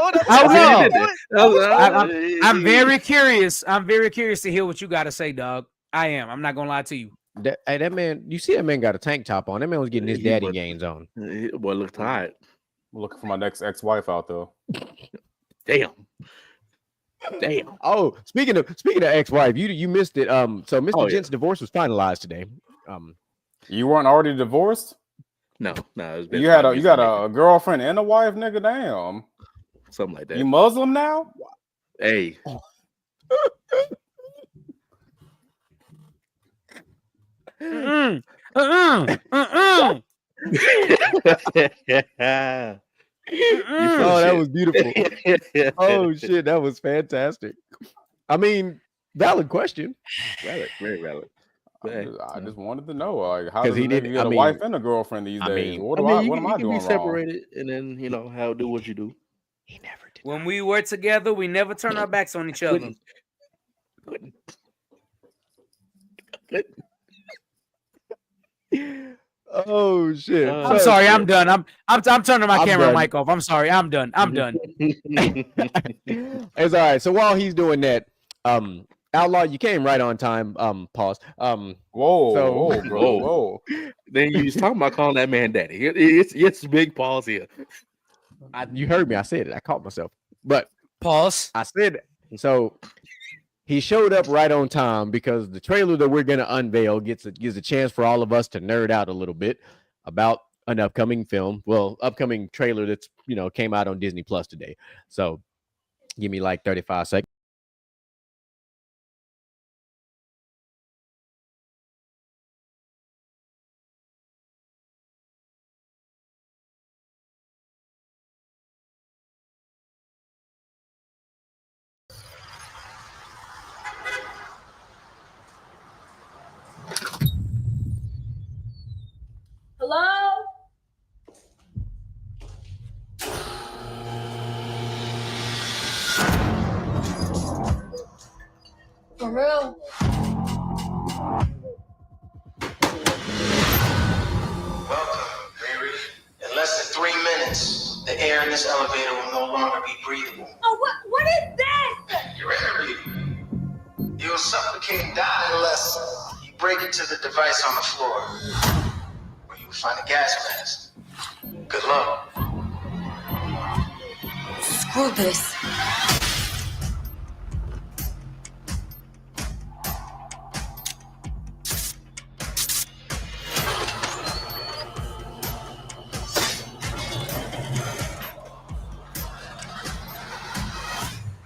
I'm very curious. I'm very curious to hear what you got to say, dog. I am. I'm not gonna lie to you. That man, you see that man got a tank top on. That man was getting his daddy gains on. Boy, looked hot. I'm looking for my next ex-wife out there. Damn. Oh, speaking of ex-wife, you missed it. So Mr. Gent's divorce was finalized today. You weren't already divorced? No. You got a girlfriend and a wife, nigga. Damn, something like that. You Muslim now? Hey. Oh, that was beautiful. Oh shit, that was fantastic. I mean, valid question. Valid, very valid. I just wanted to know, like, how does he get a wife and a girlfriend these days? What am I doing wrong? Separated, and then do what you do. He never did. When we were together, we never turned our backs on each other. Oh shit! I'm sorry. I'm done. I'm turning my camera and mic off. I'm sorry. I'm done. It's all right. So while he's doing that, Outlaw, you came right on time. Pause. Whoa. Then you was talking about calling that man daddy. It's big pause here. You heard me. I said it. I caught myself. But pause. I said it. So he showed up right on time because the trailer that we're gonna unveil gives a chance for all of us to nerd out a little bit about an upcoming upcoming trailer that's came out on Disney Plus today. So give me like 35 seconds. Hello? For real? Welcome, Riri. In less than 3 minutes, the air in this elevator will no longer be breathable. Oh, what is this? Your interview. You'll suffocate and die unless you break into the device on the floor, where you will find a gas mask. Good luck. Screw this.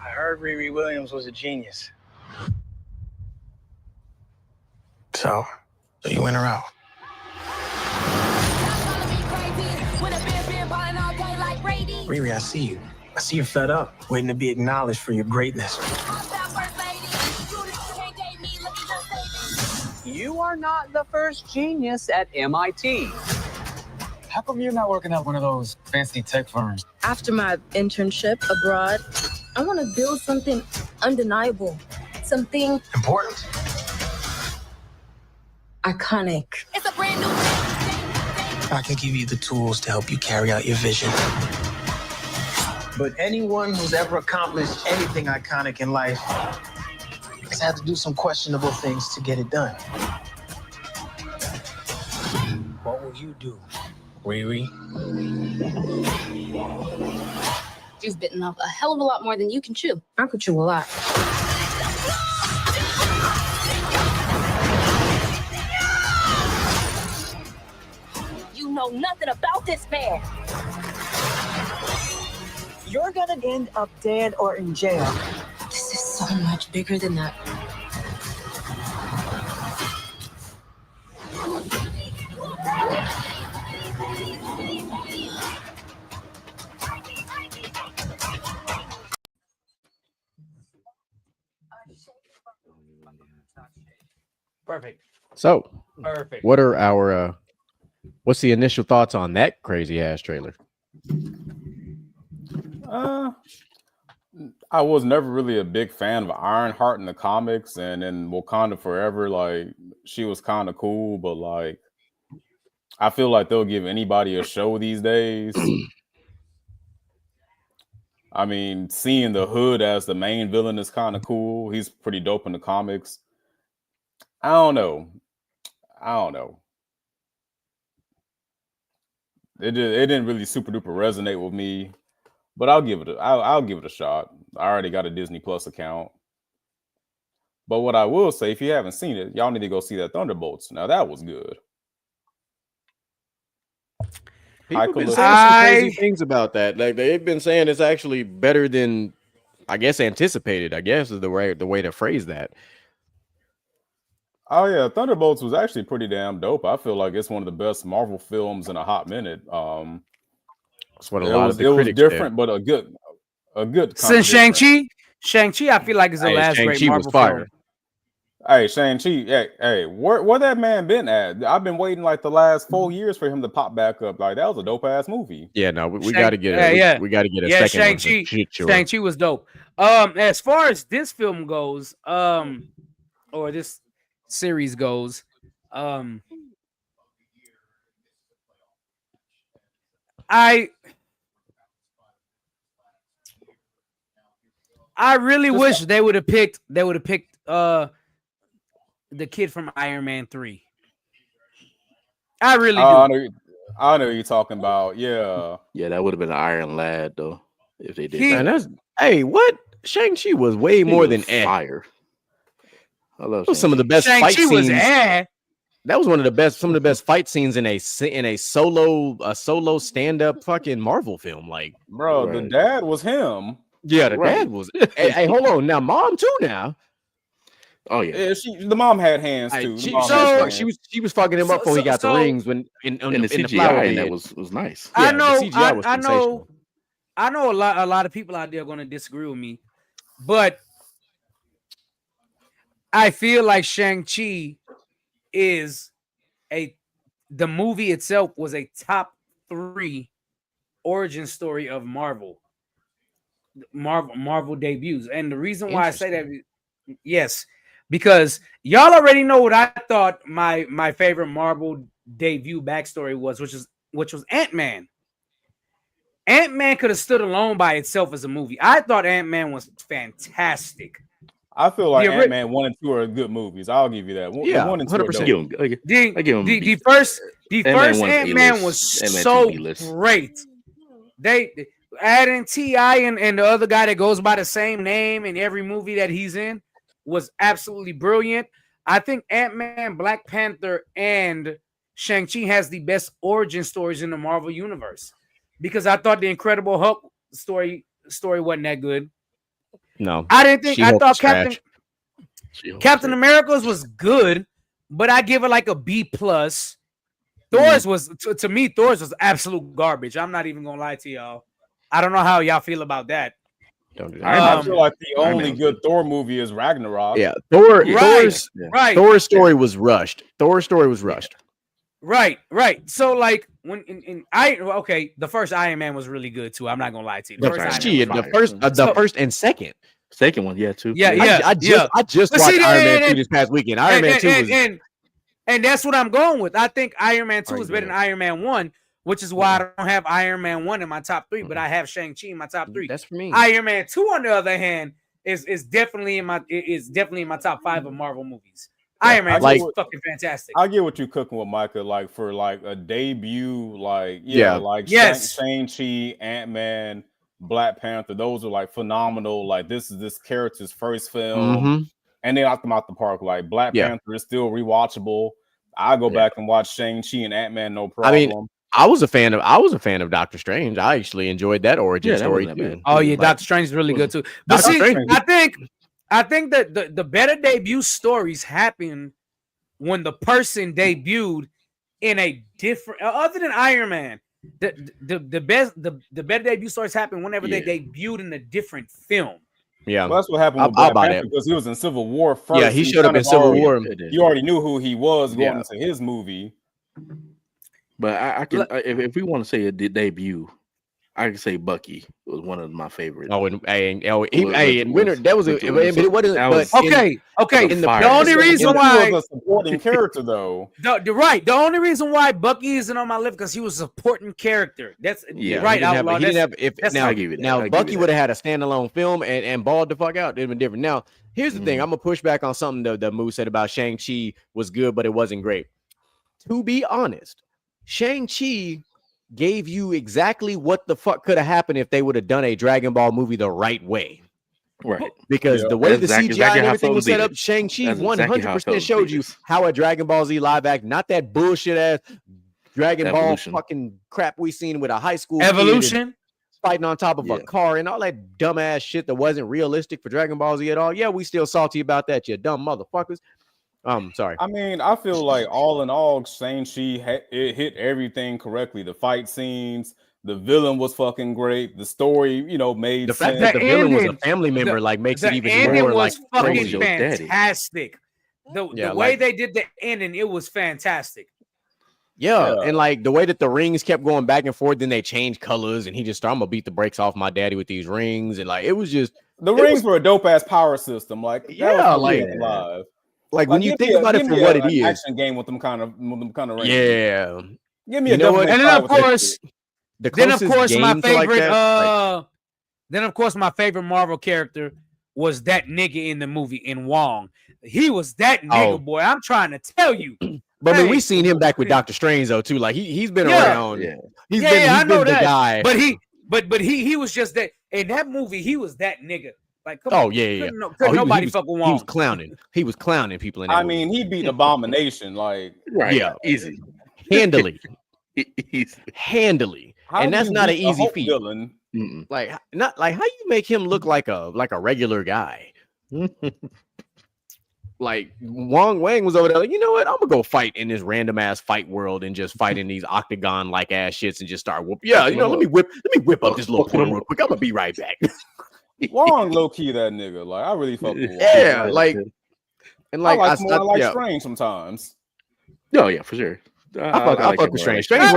I heard Riri Williams was a genius. So you in or out? Riri, I see you. I see you're fed up, waiting to be acknowledged for your greatness. You are not the first genius at MIT. How come you're not working at one of those fancy tech firms? After my internship abroad, I want to build something undeniable. Something important. Iconic. It's a brand new I can give you the tools to help you carry out your vision. But anyone who's ever accomplished anything iconic in life has had to do some questionable things to get it done. What will you do, Riri? You've bitten off a hell of a lot more than you can chew. I could chew a lot. You know nothing about this man. You're gonna end up dead or in jail. This is so much bigger than that. Perfect. So, Perfect. what are our what's the initial thoughts on that crazy ass trailer? I was never really a big fan of Ironheart in the comics, and in Wakanda Forever, like she was kind of cool, but like I feel like they'll give anybody a show these days. I mean, seeing the Hood as the main villain is kind of cool. He's pretty dope in the comics. I don't know. It didn't really super duper resonate with me, but I'll give it a shot. I already got a Disney Plus account. But what I will say, if you haven't seen it, y'all need to go see that Thunderbolts. Now that was good. People have been saying some crazy things about that. Like they've been saying it's actually better than, I guess, anticipated. I guess is the way to phrase that. Oh yeah, Thunderbolts was actually pretty damn dope. I feel like it's one of the best Marvel films in a hot minute. That's what a lot of the critics different, did. but a good. Since Shang-Chi, I feel like it's the last great Marvel film. Hey, Shang-Chi, hey, where that man been at? I've been waiting like the last 4 years for him to pop back up. Like that was a dope ass movie. Yeah, no, we got to get it. We got to get a second. Shang-Chi was dope. As far as this film goes, or this series goes, I really wish they would have picked the kid from Iron Man 3. I really do. I know you're talking about. Yeah, that would have been an Iron Lad though if they did that. Hey, what? Shang-Chi was way more than fire. I love some of the best fight scenes. Was that was some of the best fight scenes in a solo stand-up fucking Marvel film. Like, bro, the dad was him. Yeah, the dad was. hey, hold on, now mom too now. Oh yeah, the mom had hands too. She was fucking him up before he got the rings when in the CGI, and that was nice. I know. I know a lot of people out there are going to disagree with me, but I feel like Shang-Chi is the movie itself was a top 3 origin story of Marvel debuts. And the reason why I say that, yes, because y'all already know what I thought my favorite Marvel debut backstory was, which was Ant-Man. Ant-Man could have stood alone by itself as a movie. I thought Ant-Man was fantastic. I feel like Ant-Man 1 and 2 are good movies. I'll give you that. 1 and 2 100%. The first Ant-Man was so great. They adding T.I. and the other guy that goes by the same name in every movie that he's in was absolutely brilliant. I think Ant-Man, Black Panther, and Shang-Chi has the best origin stories in the Marvel universe. Because I thought the Incredible Hulk story wasn't that good. No, I didn't think. I thought Captain America's was good, but I give it like a B+. Thor's was to me. Thor's was absolute garbage. I'm not even gonna lie to y'all. I don't know how y'all feel about that. Don't do that. I feel like the only good Thor movie is Ragnarok. Yeah, Thor's story was rushed. Right. So like when the first Iron Man was really good too. I'm not gonna lie to you. The first and second one, yeah, too. Yeah. I just watched Iron Man 2 this past weekend. Iron Man 2 was, and that's what I'm going with. I think Iron Man 2 is better than Iron Man 1, which is why I don't have Iron Man 1 in my top 3, but I have Shang-Chi in my top 3. That's for me. Iron Man 2, on the other hand, is definitely in my top 5 of Marvel movies. Iron Man is fucking fantastic. I get what you're cooking with, Micah. Like for like a debut, Shang-Chi, Ant-Man, Black Panther. Those are like phenomenal. Like this is this character's first film, and they knocked them out the park. Like Black Panther is still rewatchable. I go back and watch Shang-Chi and Ant-Man, no problem. I mean, I was a fan of Doctor Strange. I actually enjoyed that origin story too. Oh yeah, Doctor Strange is really good too. But I think that the better debut stories happen when the person debuted in a different, other than Iron Man. The better debut stories happen whenever they debuted in a different film. Yeah, Well, that's what happened with I'll Black buy Panther that. because he was in Civil War first. Yeah, he You showed up kind in of Civil already, War. you already knew who he was going Yeah. into his movie. But I can, if we want to say a debut, I can say Bucky was one of my favorites. Oh, and Winter, that was but it wasn't. But okay. In the The only reason why he was a supporting character, though. The only reason why Bucky isn't on my list because he was a supporting character. That's right. He didn't have. If I'll give you that. now Bucky would have had a standalone film and balled the fuck out, it'd been different. Now here's the thing: I'm gonna push back on something that Moose said about Shang-Chi was good, but it wasn't great. To be honest, Shang-Chi gave you exactly what the fuck could have happened if they would have done a Dragon Ball movie the right way. Right. Because the way the CGI and everything was set up, That's Shang-Chi exactly how 100% showed you how a Dragon Ball Z live act, not that bullshit ass Dragon Ball fucking crap we seen with a high school Evolution fighting on top of a car and all that dumbass shit that wasn't realistic for Dragon Ball Z at all. Yeah, we still salty about that, you dumb motherfuckers. Sorry. I mean, I feel like all in all, Shang-Chi it hit everything correctly. The fight scenes, the villain was fucking great. The story, made the fact sense. that the villain was a family member makes it even more like fucking crazy. fantastic. The way they did the ending, it was fantastic. Yeah, and like the way that the rings kept going back and forth, then they changed colors, and he just started, I'm gonna beat the brakes off my daddy with these rings, and like it was just the rings were a dope ass power system. Like live. Like when you think about it for what it is, action game with them kind of rings. Yeah, give me a double. And then of course, my favorite. Like then of course my favorite Marvel character was that nigga in the movie in Wong. He was that nigga, boy. I'm trying to tell you. But I mean, we've seen him back with Doctor Strange though too. Like he's been around. Yeah. He's been the guy. But he was just that in that movie. He was that nigga. Like, come on. Couldn't nobody fuck with Wong. He was clowning. He was clowning people in that movie. Mean, he beat Abomination like easy, handily, How and that's not an easy Hulk feat. Villain? Like not like how you make him look like a regular guy. Like Wang was over there. Like, you know what? I'm gonna go fight in this random ass fight world and just fight in these octagon like ass shits and just start whoop. Yeah, let me whip up this little corner real quick. I'm gonna be right back. Wong low key that nigga. Like I really fuck with Wong. Yeah, like and like I like Strange sometimes. Oh yeah, for sure. I fuck with Strange. Strange is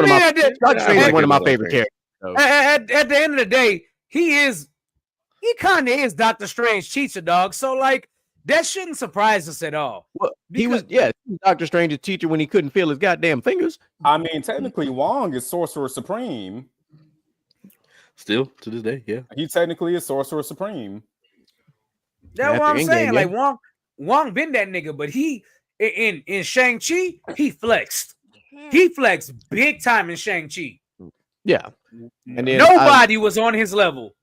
one of my favorite characters. So. At the end of the day, he kind of is Doctor Strange teacher, dog. So like that shouldn't surprise us at all. Well, he was Doctor Strange's teacher when he couldn't feel his goddamn fingers. I mean, technically, Wong is Sorcerer Supreme. Still to this day, yeah. He technically is Sorcerer Supreme. That's what I'm saying. Like Wong been that nigga, but he in Shang-Chi, he flexed. He flexed big time in Shang-Chi. Yeah. And then nobody was on his level.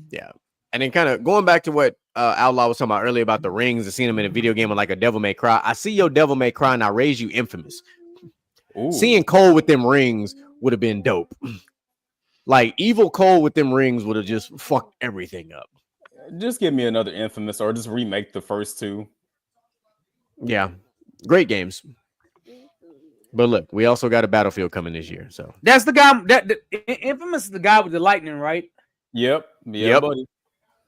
Yeah. And then kind of going back to what Outlaw was talking about earlier about the rings and seeing him in a video game with like a Devil May Cry. I see your Devil May Cry and I raise you Infamous. Ooh. Seeing Cole with them rings would have been dope. Like evil Cole with them rings would have just fucked everything up. Just give me another Infamous or just remake the first two. Yeah. Great games. But look, we also got a Battlefield coming this year. So that's the guy Infamous is the guy with the lightning, right? Yep. Buddy.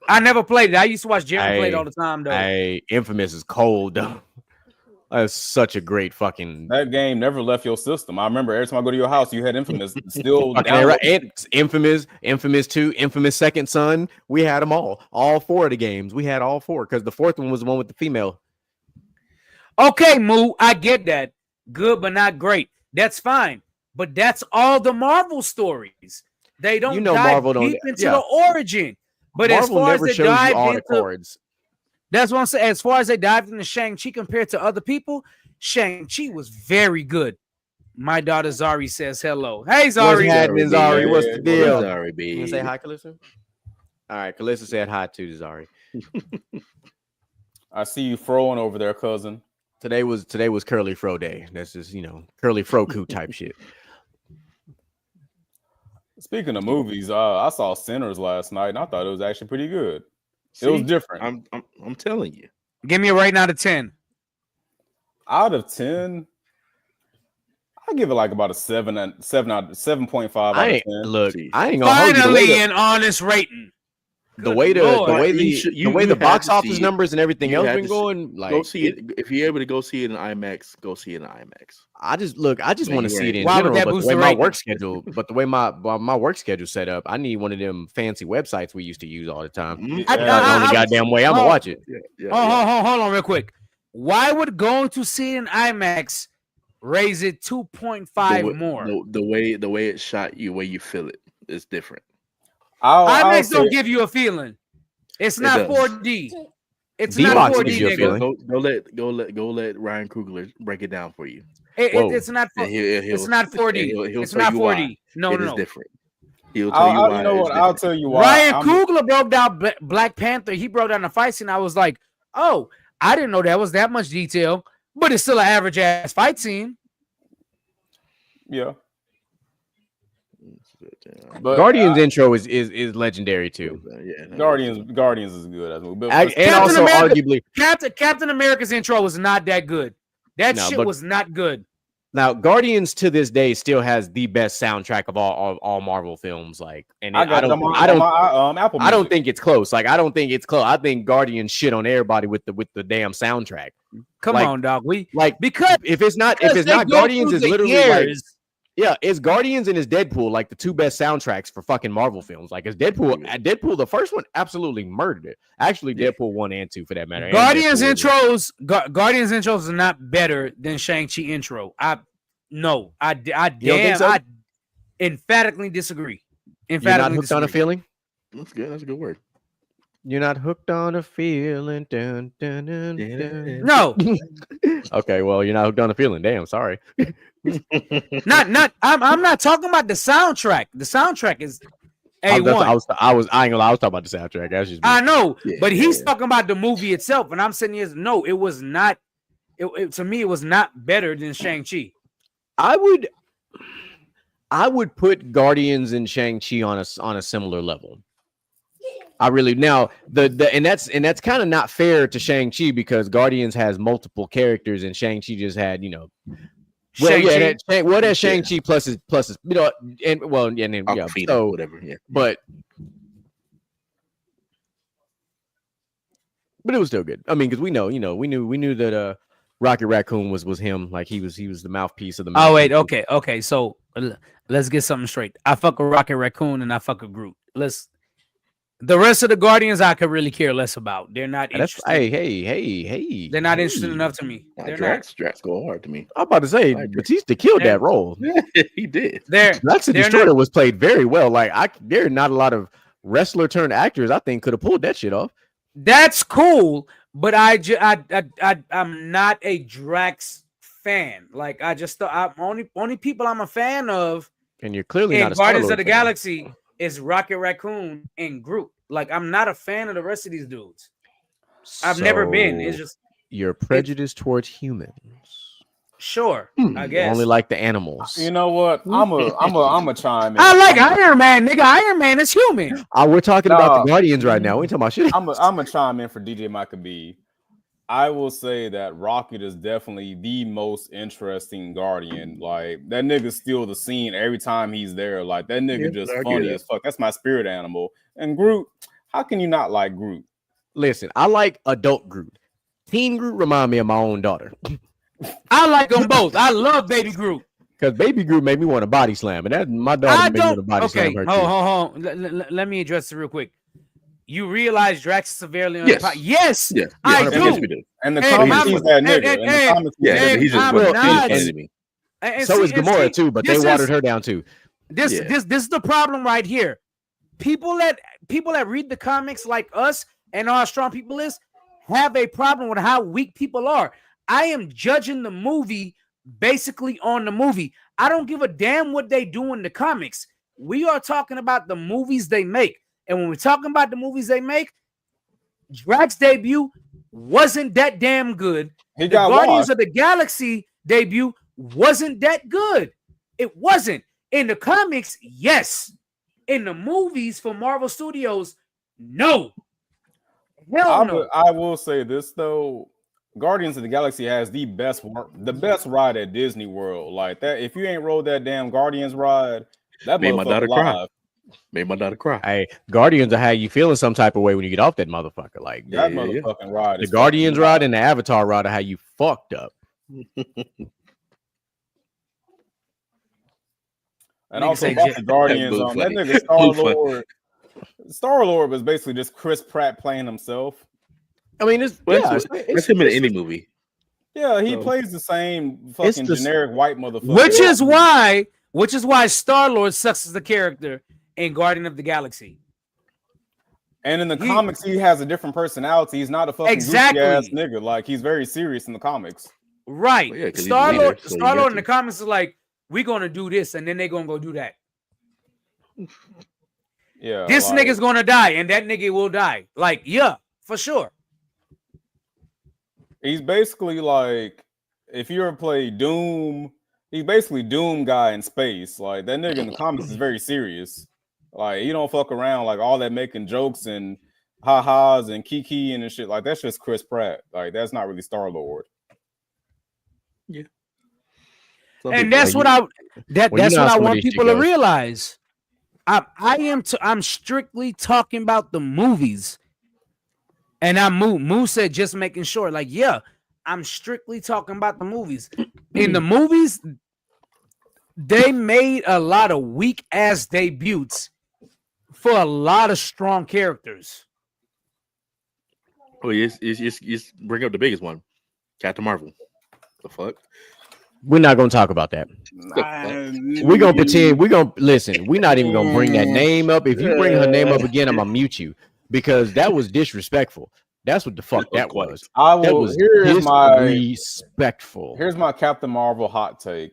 I never played it. I used to watch Jerry play it all the time, though. Infamous is cold, though. That's such a great fucking. That game never left your system. I remember every time I go to your house, you had Infamous. Still, and Infamous 2, Infamous Second Son. We had them all 4 of the games. We had all 4 because the 4th one was the one with the female. Okay, Moo, I get that. Good, but not great. That's fine. But that's all the Marvel stories. They don't dive Marvel deep into the origin. But Marvel as far as they dive all into, the chords. That's what I'm saying. As far as they dived into Shang-Chi compared to other people, Shang-Chi was very good. My daughter Zari says hello. Hey, Zari. What's happening, Zari? What's the deal? Zari, baby. You want to say hi, Calissa? All right, Calissa said hi to Zari. I see you froing over there, cousin. Today was Curly Fro Day. That's just, Curly Froku type shit. Speaking of movies, I saw Sinners last night, and I thought it was actually pretty good. It was different. I'm telling you. Give me a rating out of 10. Out of 10, I give it like about a 7.5 out of 10. Look, I ain't gonna hold you finally an honest rating. the way the box office it. numbers and everything You else had been to going, like go see it. If you're able to go see it in IMAX, go see it in IMAX. I just Man, want to you see it ain't- in Why would general, that but the boost way the my rating? work schedule, my work schedule set up, I need one of them fancy websites we used to use all the time. Mhm. That's not the only goddamn way I'm gonna watch it. Hold on, real quick. Why would going to see it in IMAX raise it 2.5 more? The way it's shot, the way you feel it is different. IMAX don't give you a feeling. It's not does. 4D. It's D-Box not 4D, gives you a nigga. feeling. Go let Ryan Coogler break it down for you. It's not. And It's not 4D. He'll It's tell not you 4D. why. No, It no, is no. different. He'll tell you why. You know it's what? I'll different. tell you why. Ryan Coogler broke down Black Panther. He broke down the fight scene. I was like, oh, I didn't know that was that much detail, but it's still an average ass fight scene. Yeah. But Guardians intro is legendary too. Yeah, Guardians is good as well. But And also arguably Captain America's intro was not that good. That No, shit but- was not good. now Guardians to this day still has the best soundtrack of all Marvel films. Like, and I got Apple I don't Music. think it's close. Like, I don't think it's close. I think Guardians shit on everybody with the damn soundtrack. Come Like- on, dog. Like, Because if it's not they go Guardians, through is the literally like, years. yeah, it's Guardians and it's Deadpool, like the two best soundtracks for fucking Marvel films. Like, it's Deadpool, the first one absolutely murdered it. Actually, Deadpool 1 and 2 for that matter. and Guardians Deadpool intros are not better than Shang-Chi intro. I don't think damn so? I emphatically disagree. You're not Emphatically hooked on a disagree. feeling? That's good. That's a good word. You're not hooked on a feeling. Dun, dun, dun, dun. No, Okay, well, you're not hooked on a feeling. Damn, sorry. not. I'm not talking about the soundtrack. The soundtrack is I A1. was I ain't gonna lie, I was talking about the soundtrack. That's just me. I know, Yeah, but he's yeah. talking about the movie itself, and I'm saying is no, it was not. To me, it was not better than Shang-Chi. I would put Guardians and Shang-Chi on a similar level. I really now and that's kind of not fair to Shang-Chi because Guardians has multiple characters and Shang-Chi just had, well, Shang-Chi? that's Shang-Chi plus his and well, yeah, and then, yeah, Aquafina, so whatever. Yeah. but it was still good. I mean, because we knew that Rocket Raccoon was him, like he was the mouthpiece of the. Oh wait, okay. So let's get something straight. I fuck with Rocket Raccoon and I fuck with Groot. The rest of the Guardians I could really care less about. They're not That's interested. hey. They're not interested enough to me. They're Drax go hard to me. I'm about to say Batista killed that role. He did. Drax the Destroyer was played very well. Like there are not a lot of wrestler turned actors I think could have pulled that shit off. That's cool, but I'm not a Drax fan. Like I just thought only people I'm a fan of And you're clearly in not a Guardians Star-Lord of the fan. Galaxy is Rocket Raccoon and Groot. Like I'm not a fan of the rest of these dudes. I've never been. It's just you're prejudiced towards humans. sure, I You guess. only like the animals. You know what? I'm a chime in. I like Iron Man, nigga. Iron Man is human. We're talking about No. the Guardians right now. We ain't talking about shit. I'm a chime in for DJ Maccabee. I will say that Rocket is definitely the most interesting Guardian. Like that nigga's still the scene every time he's there. Like that nigga just I get funny it. as fuck. That's my spirit animal. And Groot, how can you not like Groot? Listen, I like adult Groot. Teen Groot remind me of my own daughter. I like them both. I love Baby Groot. Because Baby Groot made me want to body slam, and that my daughter I made me want to don't. body Okay, slam her. hold too. on. Let me address it real quick. You realize Drax is severely on Yes. the yes, Yeah. I 100% do. yes, we do. And the Hey, comics, I'm- he's that and- nigga. and- In the and- comics, Yeah, And he's just I'm he's not- funny to me. And So see- is and Gamora see, too, but they this watered is- her down too. This Yeah. this is the problem right here. People that read the comics like us and our strong people is have a problem with how weak people are. I am judging the movie basically on the movie. I don't give a damn what they do in the comics. We are talking about the movies they make. And when we're talking about the movies they make, Drax's debut wasn't that damn good. he The got Guardians washed. of the Galaxy debut wasn't that good. It wasn't. In the comics, yes. In the movies for Marvel Studios, no. Hell no. I will say this though. Guardians of the Galaxy has the best ride at Disney World. Like that, if you ain't rode that damn Guardians ride, that Made my daughter motherfucker cry. live. Made my daughter cry. Hey, Guardians will have you feeling some type of way when you get off that motherfucker. Like that motherfucking ride. The Guardians ride and the Avatar ride are how you fucked up. And also about the Guardians, that nigga Star-Lord was basically just Chris Pratt playing himself. I mean, it's him in any movie. Yeah, he plays the same fucking generic white motherfucker. Which is why Star-Lord sucks as the character in Guardian of the Galaxy. And in the comics, he has a different personality. He's not a fucking goofy ass nigga. Like, he's very serious in the comics. Right. Well, yeah, Star-Lord in the comics is like, we're gonna do this, and then they're gonna go do that. Yeah. This nigga's gonna die, and that nigga will die. Like, yeah, for sure. He's basically like, if you ever play Doom, he's basically Doom guy in space. Like, that nigga in the comics is very serious. Like, he don't fuck around, like all that making jokes and ha-has and kiki and shit. Like, that's just Chris Pratt. Like, that's not really Star-Lord. Yeah. And that's what I want people to realize. I'm strictly talking about the movies. And Moo said just making sure, like, yeah, I'm strictly talking about the movies. In the movies, they made a lot of weak ass debuts for a lot of strong characters. Oh, you bring up the biggest one, Captain Marvel. The fuck? We're not gonna talk about that. We're gonna pretend. We're gonna listen. We're not even gonna bring that name up. If you bring her name up again, I'm gonna mute you because that was disrespectful. That's what the fuck that was. That was disrespectful. Here's my Captain Marvel hot take.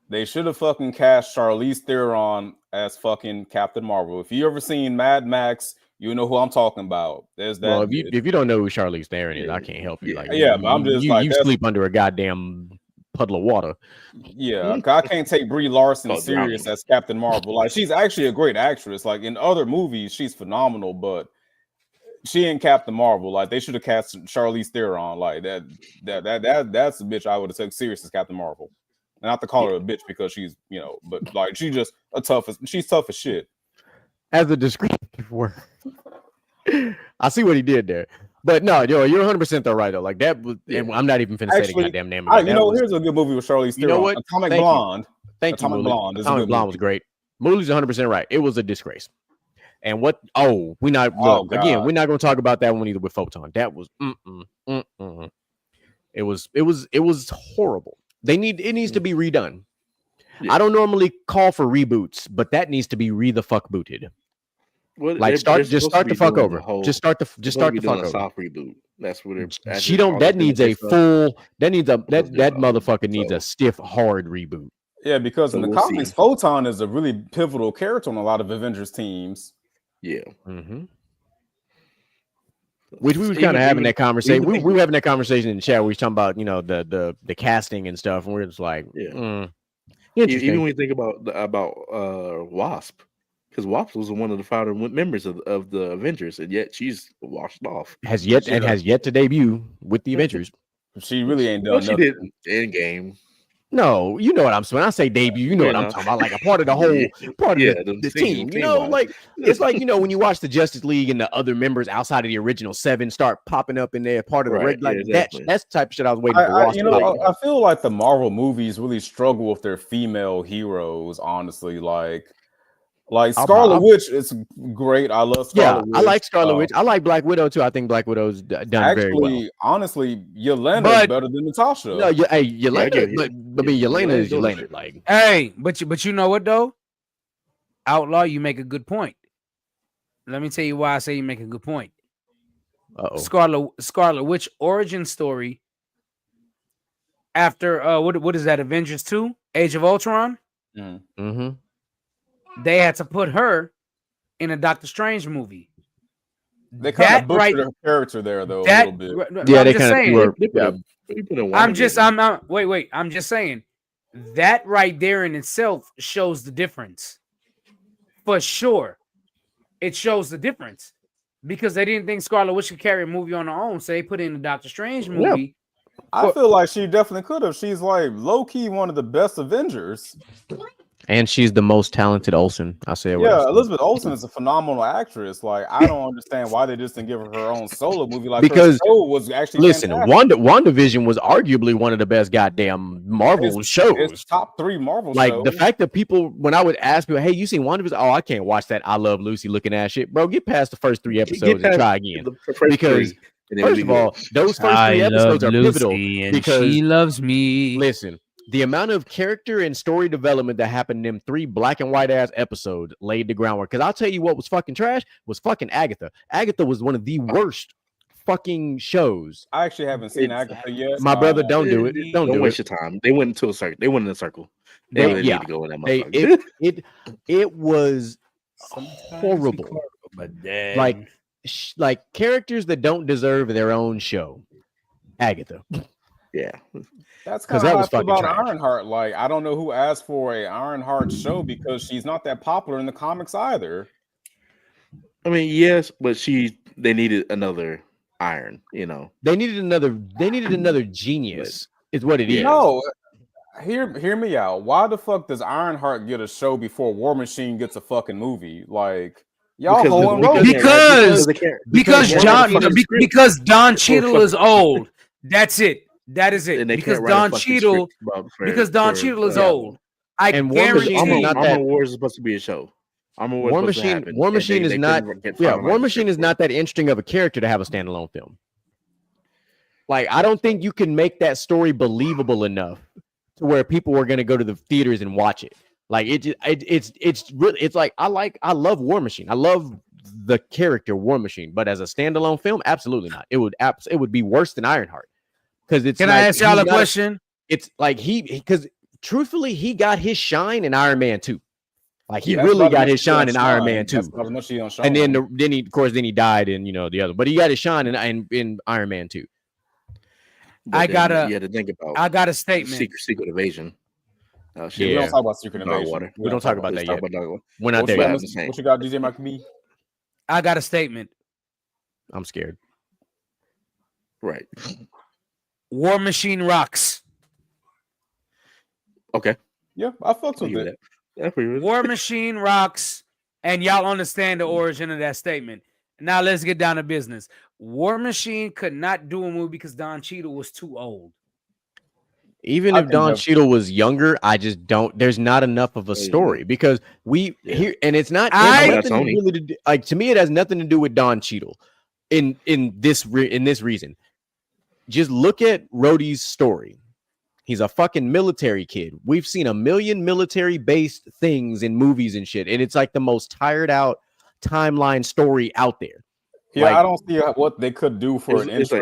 They should have fucking cast Charlize Theron as fucking Captain Marvel. If you ever seen Mad Max, you know who I'm talking about. There's that. Well, if you don't know who Charlize Theron is, I can't help you. Like, but I'm just you sleep under a goddamn puddle of water. Yeah, I can't take Brie Larson serious as Captain Marvel. Like, she's actually a great actress. Like, in other movies, she's phenomenal, but she ain't Captain Marvel. Like, they should have cast Charlize Theron. Like, that's the bitch I would have taken serious as Captain Marvel. Not to call her a bitch because she's, but like, she's just she's tough as shit. As a descriptive word. I see what he did there. But no, you're 100% though right though. Like, that was, and I'm not even finna say the goddamn name of it. Here's a good movie with Charlize Theron. You know what? Atomic Blonde. Thank you. Atomic Blonde. Atomic Blonde was great. Mooley's 100% right. It was a disgrace. And what? Oh, we're not going to talk about that one either with Photon. That was It was horrible. It needs to be redone. Yeah. I don't normally call for reboots, but that needs to be the fuck booted. Well, like start the fuck over. Just start the fuck over. Soft reboot. That's what it. She don't. That needs a full. That motherfucker needs a stiff hard reboot. Yeah, because in the comics, Photon is a really pivotal character on a lot of Avengers teams. Yeah. Mm-hmm. Which we was kind of having that conversation. We were having that conversation in the chat. We were talking about the casting and stuff, and we're just like, even when you think about Wasp, because Wasp was one of the founding members of the Avengers, and yet she's washed off. Has yet to debut with the Avengers. She really ain't done nothing. She did Endgame. No, you know what I'm saying. When I say debut, you know what I'm talking about. Like a part of the whole part of the team. Like it's like when you watch the Justice League and the other members outside of the original 7 start popping up in there, part of the red. Like that's the type of shit I was waiting for. I feel like the Marvel movies really struggle with their female heroes. Honestly, like Scarlet Witch is great. I love Scarlet Witch. I like Scarlet Witch. I like Black Widow too. I think Black Widow's done very well. Honestly, Yelena's better than Natasha. No, Yelena, but Yelena is Yelena. Like, hey, but you know what though? Outlaw, you make a good point. Let me tell you why I say you make a good point. Scarlet Witch origin story after what is that? Avengers 2, Age of Ultron. Mm-hmm. They had to put her in a Doctor Strange movie. They kind of butchered her character there, though, a little bit. Yeah, they kind of. I'm just saying that right there in itself shows the difference. For sure, it shows the difference because they didn't think Scarlet Witch could carry a movie on her own, so they put in the Doctor Strange movie. I feel like she definitely could have. She's like low key one of the best Avengers. And she's the most talented Olsen. I say it. Yeah, Elizabeth Olsen is a phenomenal actress. Like, I don't understand why they just didn't give her her own solo movie. Like, because her show was actually listen, fantastic. WandaVision was arguably one of the best goddamn Marvel shows. It's top 3 Marvel like shows. the fact that people, when I would ask people, "Hey, you seen WandaVision?" Oh, I can't watch that. I Love Lucy looking at shit, bro. Get past the first 3 episodes and try again. Because first of all, those first 3 episodes are pivotal. Because she loves me. Listen. The amount of character and story development that happened in them 3 black and white ass episodes laid the groundwork. Because I'll tell you what was fucking trash was fucking Agatha. Agatha was one of the worst fucking shows. I actually haven't seen Agatha yet. My brother, don't do it. Don't waste your time. They went into a circle. They went in a circle. They really need to go in that motherfucker. It was horrible. But like characters that don't deserve their own show. Agatha. Yeah. That's because that was fucking about trash. Ironheart. Like, I don't know who asked for a Ironheart show because she's not that popular in the comics either. I mean, yes, but they needed another Iron. You know, they needed another genius. Is what it is. No, hear me out. Why the fuck does Ironheart get a show before War Machine gets a fucking movie? Like, y'all because Don Cheadle is old. That's it. That is it. Because Don Cheadle is old. I guarantee Armor Wars is supposed to be a show. War Machine is not. Yeah, War Machine is not that interesting of a character to have a standalone film. Like, I don't think you can make that story believable enough to where people are going to go to the theaters and watch it. Like, it's like I love War Machine. I love the character War Machine, but as a standalone film, absolutely not. It would be worse than Ironheart. Can I ask y'all a question? It's like because truthfully, he got his shine in Iron Man 2. Like, he really got his shine in Iron Man 2. And then he died in the other. But he got his shine in Iron Man 2. You had to think about. I got a statement. Secret Invasion. We don't talk about Secret Invasion. We don't talk about that yet. We're not there yet. What you got, DJ Mike B? I got a statement. I'm scared. Right. War Machine rocks. Okay. Yeah, I fucked with it. War Machine rocks, and y'all understand the origin of that statement. Now let's get down to business. War Machine could not do a movie because Don Cheadle was too old. Even if Don Cheadle was younger, I just don't. There's not enough of a story because here, and it's not. To me, it has nothing to do with Don Cheadle. In this reason, just look at Rhodey's story. He's a fucking military kid. We've seen a million military-based things in movies and shit, and it's like the most tired out timeline story out there. Yeah, I don't see what they could do for an interesting.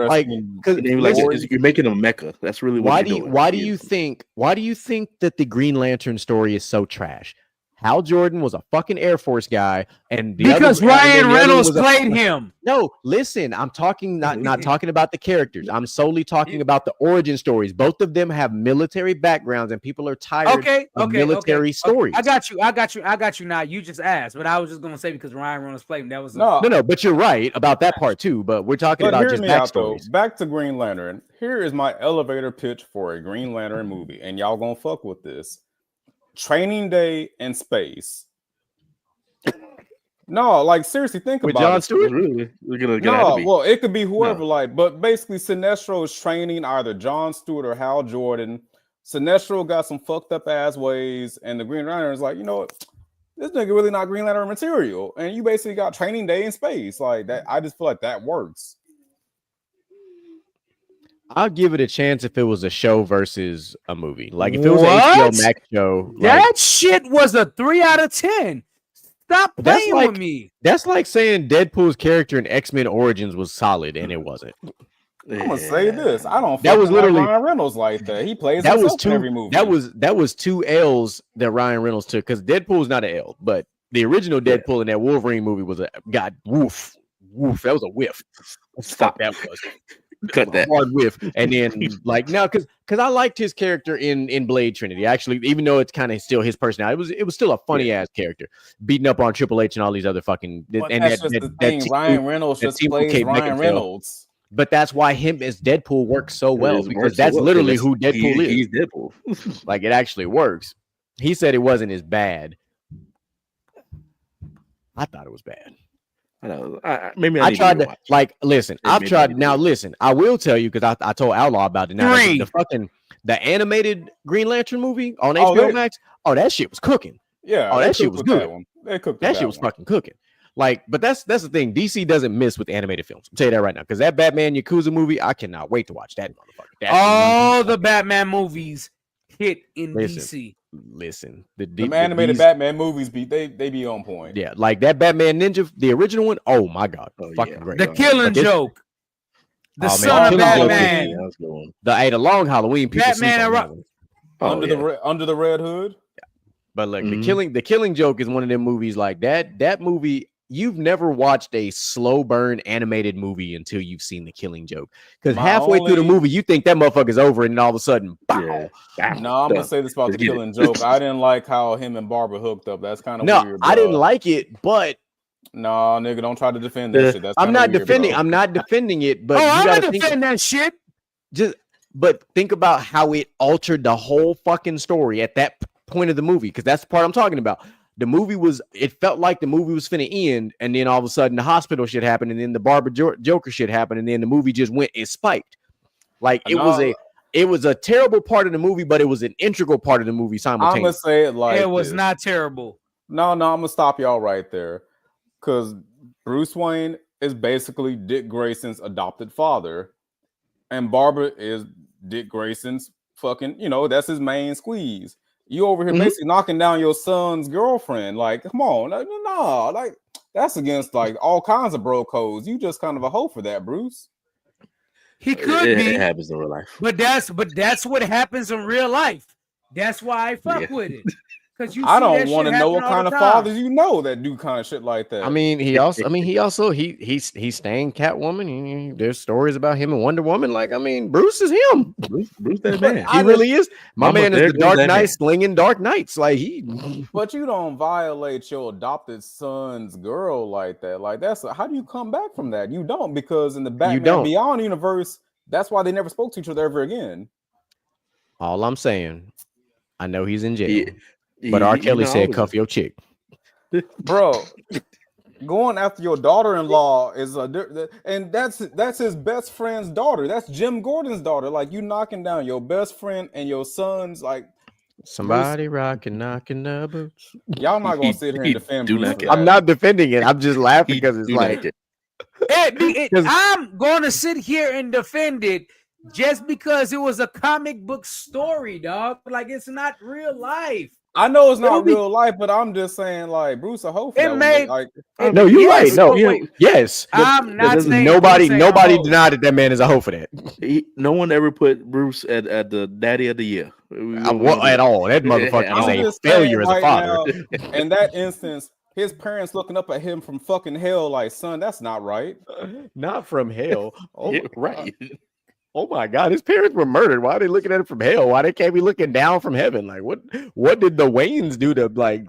You're making a mecca. That's really what why do you think that the Green Lantern story is so trash? Hal Jordan was a fucking Air Force guy, and because Ryan Reynolds played him. No, listen, I'm talking not talking about the characters. I'm solely talking about the origin stories. Both of them have military backgrounds, and people are tired of military stories. I got you. Now you just asked, but I was just gonna say because Ryan Reynolds played him. That was no. But you're right about that part too. But we're talking about just backstories. Back to Green Lantern. Here is my elevator pitch for a Green Lantern movie, and y'all gonna fuck with this. Training Day in space. No, like seriously, think about John Stewart. Really? Well, it could be whoever. But basically, Sinestro is training either John Stewart or Hal Jordan. Sinestro got some fucked up ass ways, and the Green Lantern is like, you know what? This nigga really not Green Lantern material, and you basically got Training Day in space like that. I just feel like that works. I'll give it a chance if it was a show versus a movie. Like if it was an HBO Max show. That shit was a 3 out of 10. Stop playing with me. That's like saying Deadpool's character in X-Men Origins was solid and it wasn't. I'm gonna say this. I don't. That was literally Ryan Reynolds like that. He plays himself in every movie. That was 2 L's that Ryan Reynolds took because Deadpool's not an L, but the original Deadpool in that Wolverine movie was woof. That was a whiff. Stop. That was. Cut that hard whiff, and then like now because I liked his character in Blade Trinity. Actually, even though it's kind of still his personality, it was still a funny ass character, beating up on Triple H and all these other fucking. And that's just the thing. Ryan Reynolds just plays Ryan Reynolds. But that's why him as Deadpool works so well because that's literally who Deadpool is. He's Deadpool. Like it actually works. he said it wasn't as bad. I thought it was bad. I know. Maybe I tried to watch. like listen. I've Maybe tried now. Listen, I will tell you because I told Outlaw about it. Now the animated Green Lantern movie on HBO Max. Oh, that shit was cooking. Yeah. Oh, that shit was good. They cooked that shit was fucking cooking. Like, but that's the thing. DC doesn't miss with animated films. I'll tell you that right now. Because that Batman Yakuza movie, I cannot wait to watch that motherfucker. All the Batman movies hit in DC. Listen, the animated Batman movies they be on point. Yeah, like that Batman Ninja, the original one. Oh my god, fucking great. The Killing Joke, the Son of Batman, the Long Halloween. Batman Under the Red Hood. Yeah. But like the Killing Joke is one of them movies like that. That movie. You've never watched a slow burn animated movie until you've seen The Killing Joke. Because halfway through the movie, you think that motherfucker's over, and then all of a sudden, bow. No, I'm gonna say this about The Killing Joke. I didn't like how him and Barbara hooked up. That's kind of weird. I didn't like it, but no, nigga, don't try to defend that shit. That's I'm not defending. I'm not defending it, but I'm not defending that shit. But think about how it altered the whole fucking story at that point of the movie, because that's the part I'm talking about. The movie it felt like the movie was finna end, and then all of a sudden the hospital shit happened, and then the Barbara Joker shit happened, and then the movie just went and spiked. Like it was a terrible part of the movie, but it was an integral part of the movie simultaneously. I'm gonna say it like it was not terrible. No, I'm gonna stop y'all right there, because Bruce Wayne is basically Dick Grayson's adopted father, and Barbara is Dick Grayson's fucking, that's his main squeeze. You over here basically knocking down your son's girlfriend. Like, come on. No, like that's against like all kinds of bro codes. You just kind of a hoe for that, Bruce. He could be. It happens in real life. But that's what happens in real life. That's why I fuck with it. Because I don't want to know what kind of fathers you know that do kind of shit like that. I mean, he also he's staying Catwoman. There's stories about him and Wonder Woman. Like, I mean, Bruce is him. Bruce that man. He really is. My man is the Dark Knight slinging Dark Knights. Like But you don't violate your adopted son's girl like that. Like how do you come back from that? You don't, because in the Batman Beyond universe, that's why they never spoke to each other ever again. All I'm saying, I know he's in jail. But R. Kelly said, "Cuff your chick." Bro, going after your daughter-in-law is and that's his best friend's daughter. That's Jim Gordon's daughter. Like, you knocking down your best friend and your son's like somebody knocking the boots. Y'all not gonna sit here and defend Bruce. I'm not defending it. I'm just laughing because it's like I'm going to sit here and defend it just because it was a comic book story, dog. Like, it's not real life. I know it's not real life, but I'm just saying, like, Bruce a hoe for that. No, you're right. No, yes. I'm not saying nobody denied that man is a hoe for that. No one ever put Bruce at the daddy of the year. At all. That motherfucker is a failure as a father. Now, in that instance, his parents looking up at him from fucking hell, like, son, that's not right. Not from hell. Oh, yeah, right. Oh my God, his parents were murdered. Why are they looking at him from hell? Why they can't be looking down from heaven? Like, what did the Waynes do to like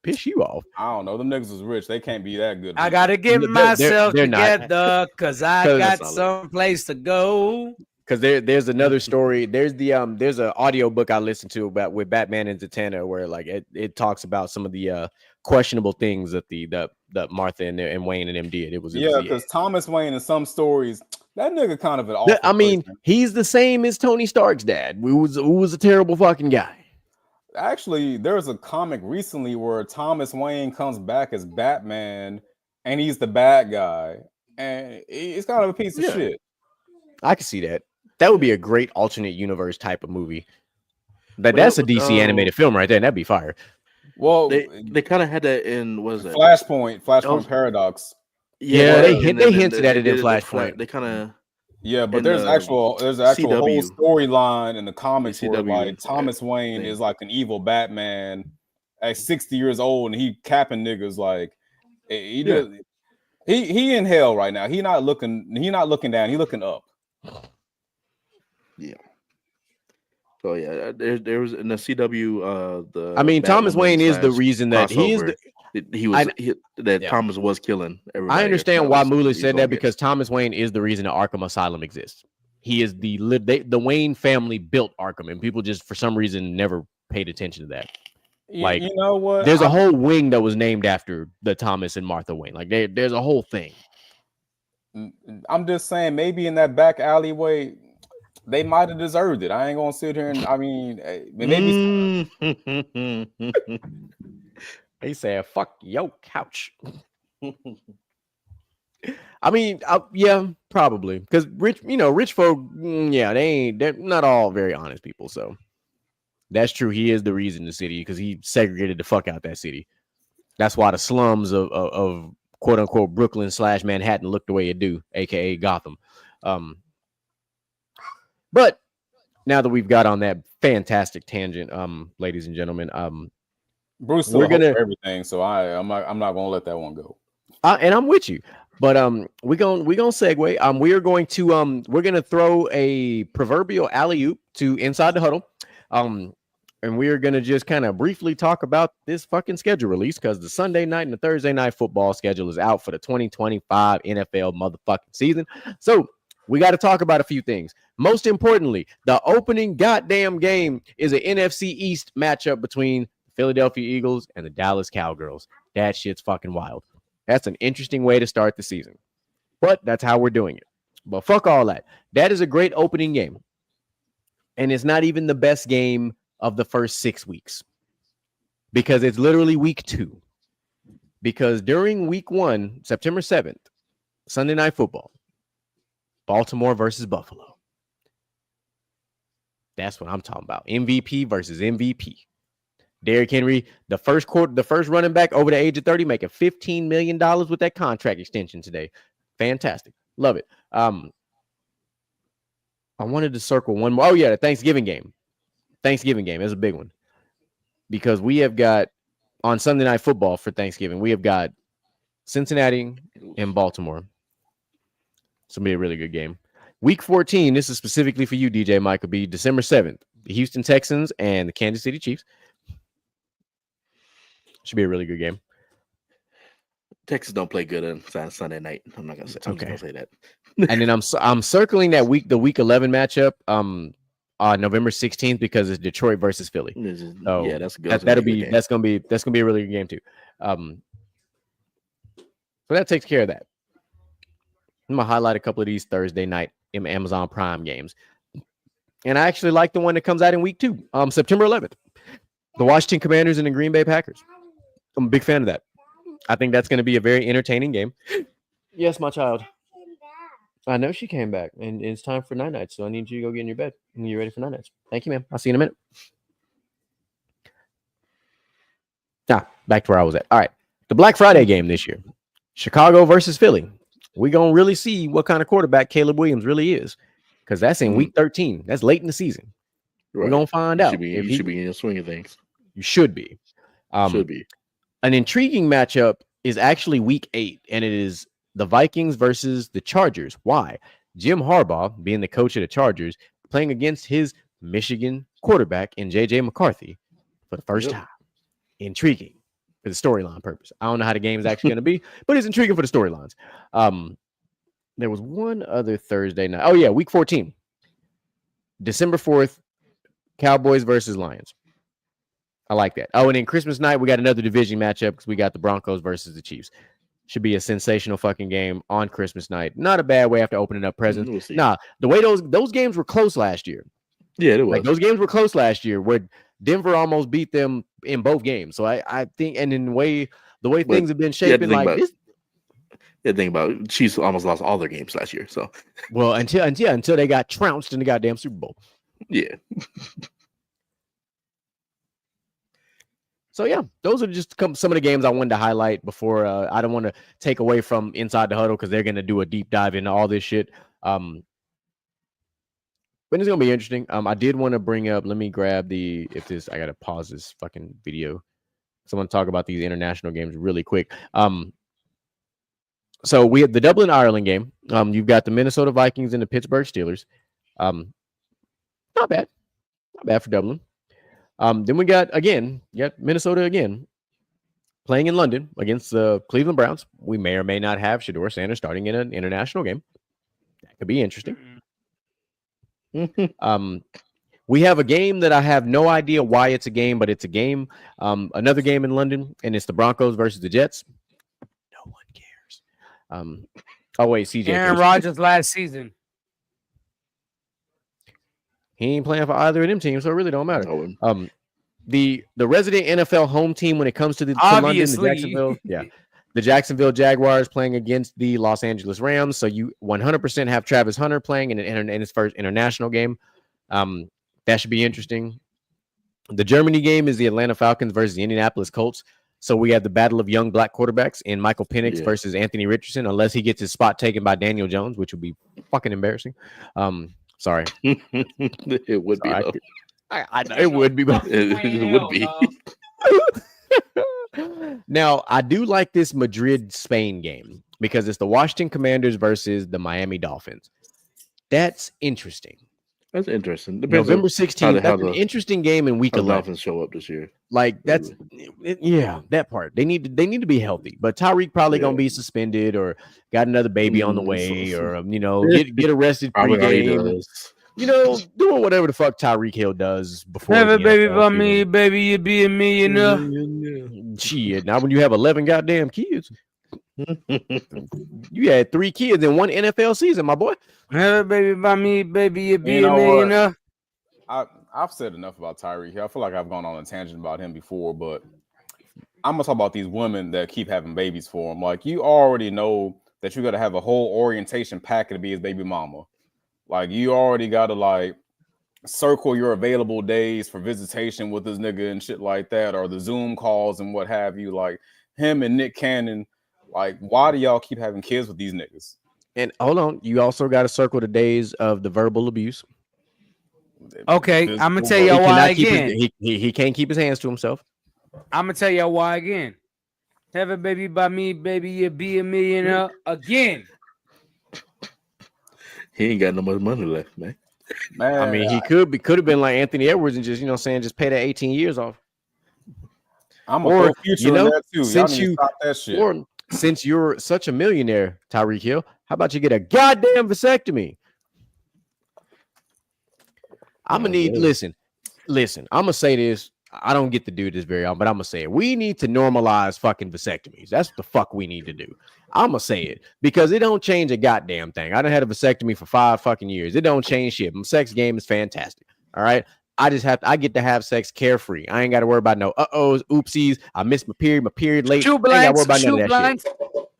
piss you off? I don't know. Them niggas is rich. They can't be that good. I gotta get myself together because I got some place to go. Because there's another story. There's an audio book I listened to about with Batman and Zatanna where like it talks about some of the questionable things that the Martha and Wayne and them did. It was because Thomas Wayne in some stories, that nigga kind of an awful I mean, person. He's the same as Tony Stark's dad, who was a terrible fucking guy. Actually, there's a comic recently where Thomas Wayne comes back as Batman and he's the bad guy, and he's kind of a piece of shit. I can see that. That would be a great alternate universe type of movie. That's a DC animated film right there, and that'd be fire. Well, they kind of had that in what is it? Flashpoint Paradox. Yeah, they hinted at it in Flashpoint. They kind of but there's an actual whole storyline in the comics where like Thomas Wayne is like an evil Batman at 60 years old and he capping niggas like he in hell right now. He not looking down, he looking up. Yeah. So yeah, there was in the CW I mean, Thomas Wayne is the reason that Thomas was killing everybody. I understand why Moolah said that because Thomas Wayne is the reason that Arkham Asylum exists. He is the Wayne family built Arkham, and people just for some reason never paid attention to that. Like, you know what? there's a whole wing that was named after the Thomas and Martha wing. Like, there's a whole thing. I'm just saying, maybe in that back alleyway, they might have deserved it. I ain't gonna sit here and I mean, maybe. They said, "Fuck your couch." I mean, yeah, probably because rich folk, yeah, they're not all very honest people. So that's true. He is the reason the city, because he segregated the fuck out that city. That's why the slums of quote unquote Brooklyn / Manhattan look the way it do, aka Gotham. But now that we've got on that fantastic tangent, ladies and gentlemen, Bruce, we're gonna everything, so I'm not gonna let that one go. And I'm with you, but we're gonna segue. We're gonna throw a proverbial alley-oop to Inside the Huddle, and we're gonna just kind of briefly talk about this fucking schedule release, because the Sunday night and the Thursday night football schedule is out for the 2025 NFL motherfucking season. So we got to talk about a few things. Most importantly, the opening goddamn game is an NFC East matchup between the Philadelphia Eagles and the Dallas Cowgirls. That shit's fucking wild. That's an interesting way to start the season, but that's how we're doing it. But fuck all that. That is a great opening game, and it's not even the best game of the first 6 weeks, because it's literally week 2. Because during week 1, September 7th, Sunday Night Football, Baltimore versus Buffalo. That's what I'm talking about. MVP versus MVP. Derrick Henry, the first running back over the age of 30, making $15 million with that contract extension today. Fantastic. Love it. I wanted to circle one more. Oh, yeah, the Thanksgiving game. Thanksgiving game is a big one, because we have got on Sunday Night Football for Thanksgiving, we have got Cincinnati and Baltimore. It's going to be a really good game. Week 14, this is specifically for you, DJ Mike, will be December 7th. The Houston Texans and the Kansas City Chiefs. Should be a really good game. Texas don't play good on Sunday night. I'm not gonna say. I'm just gonna say that. And then I'm circling that week, the week 11 matchup, November 16th, because it's Detroit versus Philly. So yeah, that's good. That's gonna be a really good game too. So that takes care of that. I'm gonna highlight a couple of these Thursday night Amazon Prime games, and I actually like the one that comes out in week 2, September 11th. The Washington Commanders and the Green Bay Packers. I'm a big fan of that. I think that's going to be a very entertaining game. Yes, my child. I know she came back, and it's time for night nights, so I need you to go get in your bed and you're ready for night nights. Thank you, ma'am. I'll see you in a minute. Now, back to where I was at. All right, the Black Friday game this year, Chicago versus Philly. We're going to really see what kind of quarterback Caleb Williams really is, because that's in week 13. That's late in the season. Right. We're going to find out. You should be in the swing of things. You should be. Should be. An intriguing matchup is actually week 8, and it is the Vikings versus the Chargers. Why? Jim Harbaugh, being the coach of the Chargers, playing against his Michigan quarterback in J.J. McCarthy for the first time. Intriguing for the storyline purpose. I don't know how the game is actually going to be, but it's intriguing for the storylines. There was one other Thursday night. Oh, yeah, week 14. December 4th, Cowboys versus Lions. I like that. Oh, and then Christmas night, we got another division matchup because we got the Broncos versus the Chiefs. Should be a sensational fucking game on Christmas night. Not a bad way after opening up presents. Nah, the way those games were close last year. Yeah, it was. Like, those games were close last year, where Denver almost beat them in both games. So I think, and in the way things have been shaping, like this. Yeah, think about it. Chiefs almost lost all their games last year. So, well, until they got trounced in the goddamn Super Bowl. Yeah. So, yeah, those are just some of the games I wanted to highlight before. I don't want to take away from Inside the Huddle, because they're going to do a deep dive into all this shit. But it's going to be interesting. I did want to bring up, let me grab I got to pause this fucking video. So I want to talk about these international games really quick. So we have the Dublin, Ireland game. You've got the Minnesota Vikings and the Pittsburgh Steelers. Not bad. Not bad for Dublin. Then we got Minnesota again playing in London against the Cleveland Browns. We may or may not have Shedeur Sanders starting in an international game. That could be interesting. We have a game that I have no idea why it's a game, but it's a game. Another game in London, and it's the Broncos versus the Jets. No one cares. Oh wait, CJ. Aaron cares. Rodgers last season. He ain't playing for either of them teams, so it really don't matter. The resident NFL home team when it comes to London, the Jacksonville Jaguars playing against the Los Angeles Rams. So you 100% have Travis Hunter playing in his first international game. That should be interesting. The Germany game is the Atlanta Falcons versus the Indianapolis Colts. So we have the battle of young black quarterbacks in Michael Penix versus Anthony Richardson, unless he gets his spot taken by Daniel Jones, which would be fucking embarrassing. Sorry. It would be. I know it would be. It would be. Now, I do like this Madrid-Spain game because it's the Washington Commanders versus the Miami Dolphins. That's interesting. That's interesting. Depends November 16th. That's an interesting game in week 11. Dolphins show up this year. Like that's that part. They need to be healthy. But Tyreek probably gonna be suspended or got another baby on the way, or get arrested pre-game. Doing whatever the fuck Tyreek Hill does before. Have a baby by me, baby, you be a millionaire. Shit, now when you have 11 goddamn kids, you had 3 kids in one NFL season, my boy. Have a baby by me, baby, you be a millionaire. I've said enough about Tyreek Hill. I feel like I've gone on a tangent about him before, but I'm gonna talk about these women that keep having babies for him. Like, you already know that you got to have a whole orientation packet to be his baby mama. Like, you already got to circle your available days for visitation with this nigga and shit like that, or the Zoom calls and what have you. Like, him and Nick Cannon, like, why do y'all keep having kids with these niggas? And hold on, you also got to circle the days of the verbal abuse. Okay, I'm gonna tell y'all why again. He can't keep his hands to himself. I'm gonna tell y'all why again. Have a baby by me, baby, you be a millionaire again. He ain't got no much money left, man. I mean, he could have been like Anthony Edwards and just just pay that 18 years off. I'm a future in that too. Since you're such a millionaire, Tyreek Hill, how about you get a goddamn vasectomy? I'm gonna need listen. I'm gonna say this. I don't get to do this very often, but I'm gonna say it. We need to normalize fucking vasectomies. That's what the fuck we need to do. I'm gonna say it because it don't change a goddamn thing. I done had a vasectomy for 5 fucking years. It don't change shit. My sex game is fantastic. All right. I get to have sex carefree. I ain't got to worry about no uh-ohs, oopsies. I missed my period late. I ain't got to worry about none of that shit.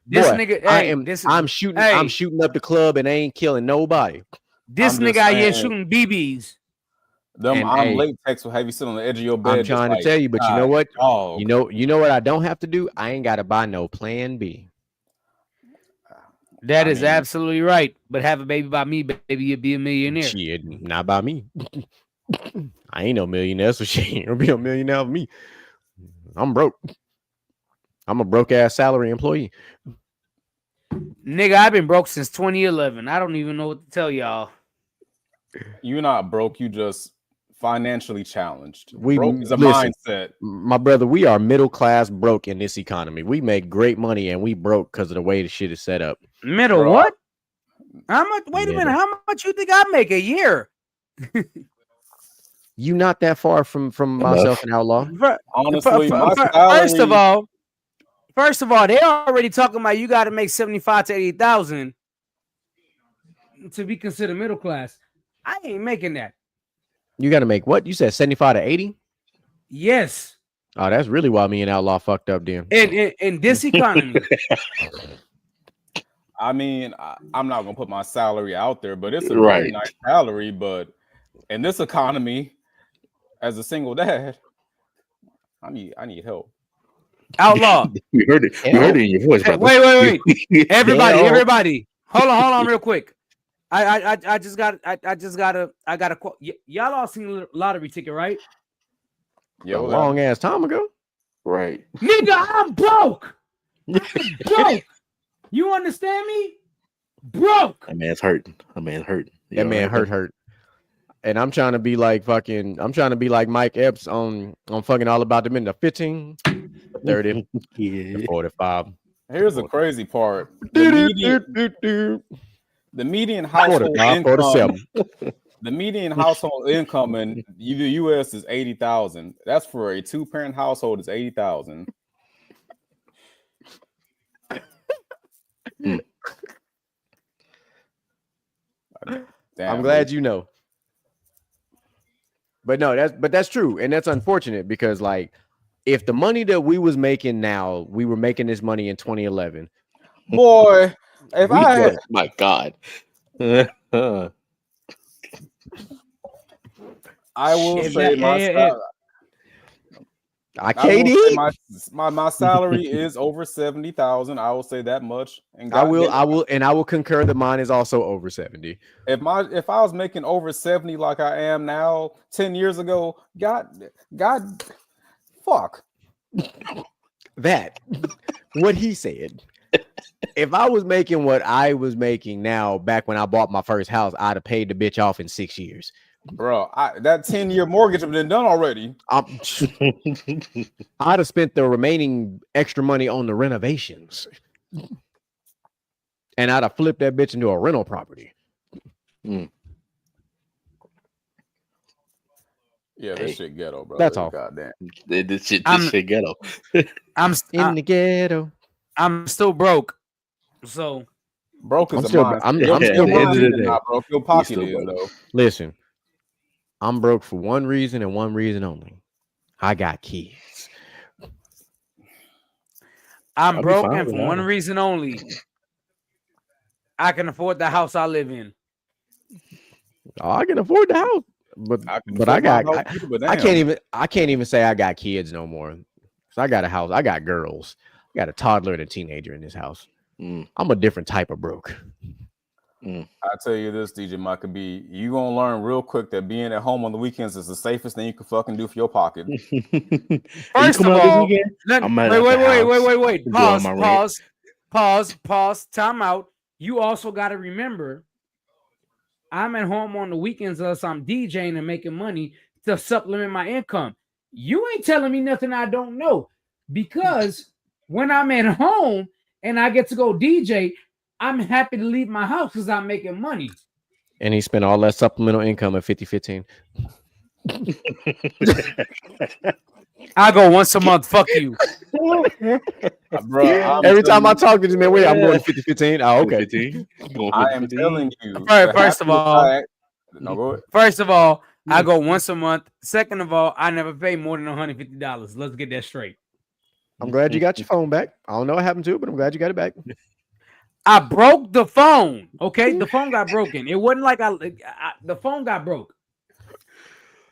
This Boy, nigga, I'm shooting up the club and I ain't killing nobody. This nigga out here shooting BBs. I'm latex will have you sit on the edge of your bed. I'm trying to tell you, but you know what? You know what I don't have to do? I ain't got to buy no plan B. That is absolutely right. But have a baby by me, baby, you'll be a millionaire. Shit, not by me. I ain't no millionaire, so she ain't gonna be a millionaire with me. I'm broke. I'm a broke ass salary employee. Nigga, I've been broke since 2011. I don't even know what to tell y'all. You're not broke. You just financially challenged. Broke is a mindset. My brother, we are middle class broke in this economy. We make great money and we broke because of the way the shit is set up. Middle what? How much? Wait a minute. How much you think I make a year? You not that far from myself and Outlaw. Honestly, first of all, they already talking about you got to make 75 to 80,000 to be considered middle class. I ain't making that. You got to make what? You said 75 to 80? Yes. Oh, that's really why me and Outlaw fucked up then. In this economy. I mean, I'm not gonna put my salary out there, but it's a really nice salary. But in this economy, as a single dad, I need help. Outlaw. You heard it. You heard it in your voice. Hey, wait. Everybody. Hold on real quick. I got a quote. Y'all all seen a lottery ticket, right? Yeah, a long ass time ago. Right. Nigga, I'm broke. Broke. You understand me? Broke. That man's hurting. That man hurt. And I'm trying to be like Mike Epps on fucking All About the Minute. 15, 30, 45. Here's the crazy part. The median household income. The median household income in the U.S. is $80,000. That's for a 2-parent household. Is $80,000. I'm glad you know. But no, that's true, and that's unfortunate because like if the money that we was making now, we were making this money in 2011. Boy, if I had, my God. I will say my salary is over 70,000. I will say that much. And I will concur that mine is also over 70. If I was making over 70 like I am now 10 years ago, God, fuck. That what he said. If I was making what I was making now back when I bought my first house, I'd have paid the bitch off in 6 years. Bro, that 10-year mortgage have been done already. I'd have spent the remaining extra money on the renovations. And I'd have flipped that bitch into a rental property. Yeah, this shit ghetto, bro. That's all. Goddamn. This shit ghetto. I'm in the ghetto. I'm still broke. So broke is I'm still broke. Not broke. Your pocket is though. Listen, I'm broke for one reason and one reason only. I got kids. I'm broke and for one reason only. I can afford the house I live in. Oh, I can afford the house, but I can't even say I got kids no more. So I got a house. I got girls. I got a toddler and a teenager in this house. I'm a different type of broke. I tell you this, DJ Micah B, you gonna learn real quick that being at home on the weekends is the safest thing you can fucking do for your pocket. First of all, wait. Pause. Time out. You also got to remember, I'm at home on the weekends unless I'm DJing and making money to supplement my income. You ain't telling me nothing I don't know, because when I'm at home and I get to go DJ, I'm happy to leave my house because I'm making money. And he spent all that supplemental income at 50-15. I go once a month. Fuck you. Bro, every time I talk to this man, I'm going 50-15. Oh, okay. I am telling you. First of all, I go once a month. Second of all, I never pay more than $150. Let's get that straight. I'm glad you got your phone back. I don't know what happened to it, but I'm glad you got it back. I broke the phone. Okay, the phone got broken. It wasn't like the phone got broke.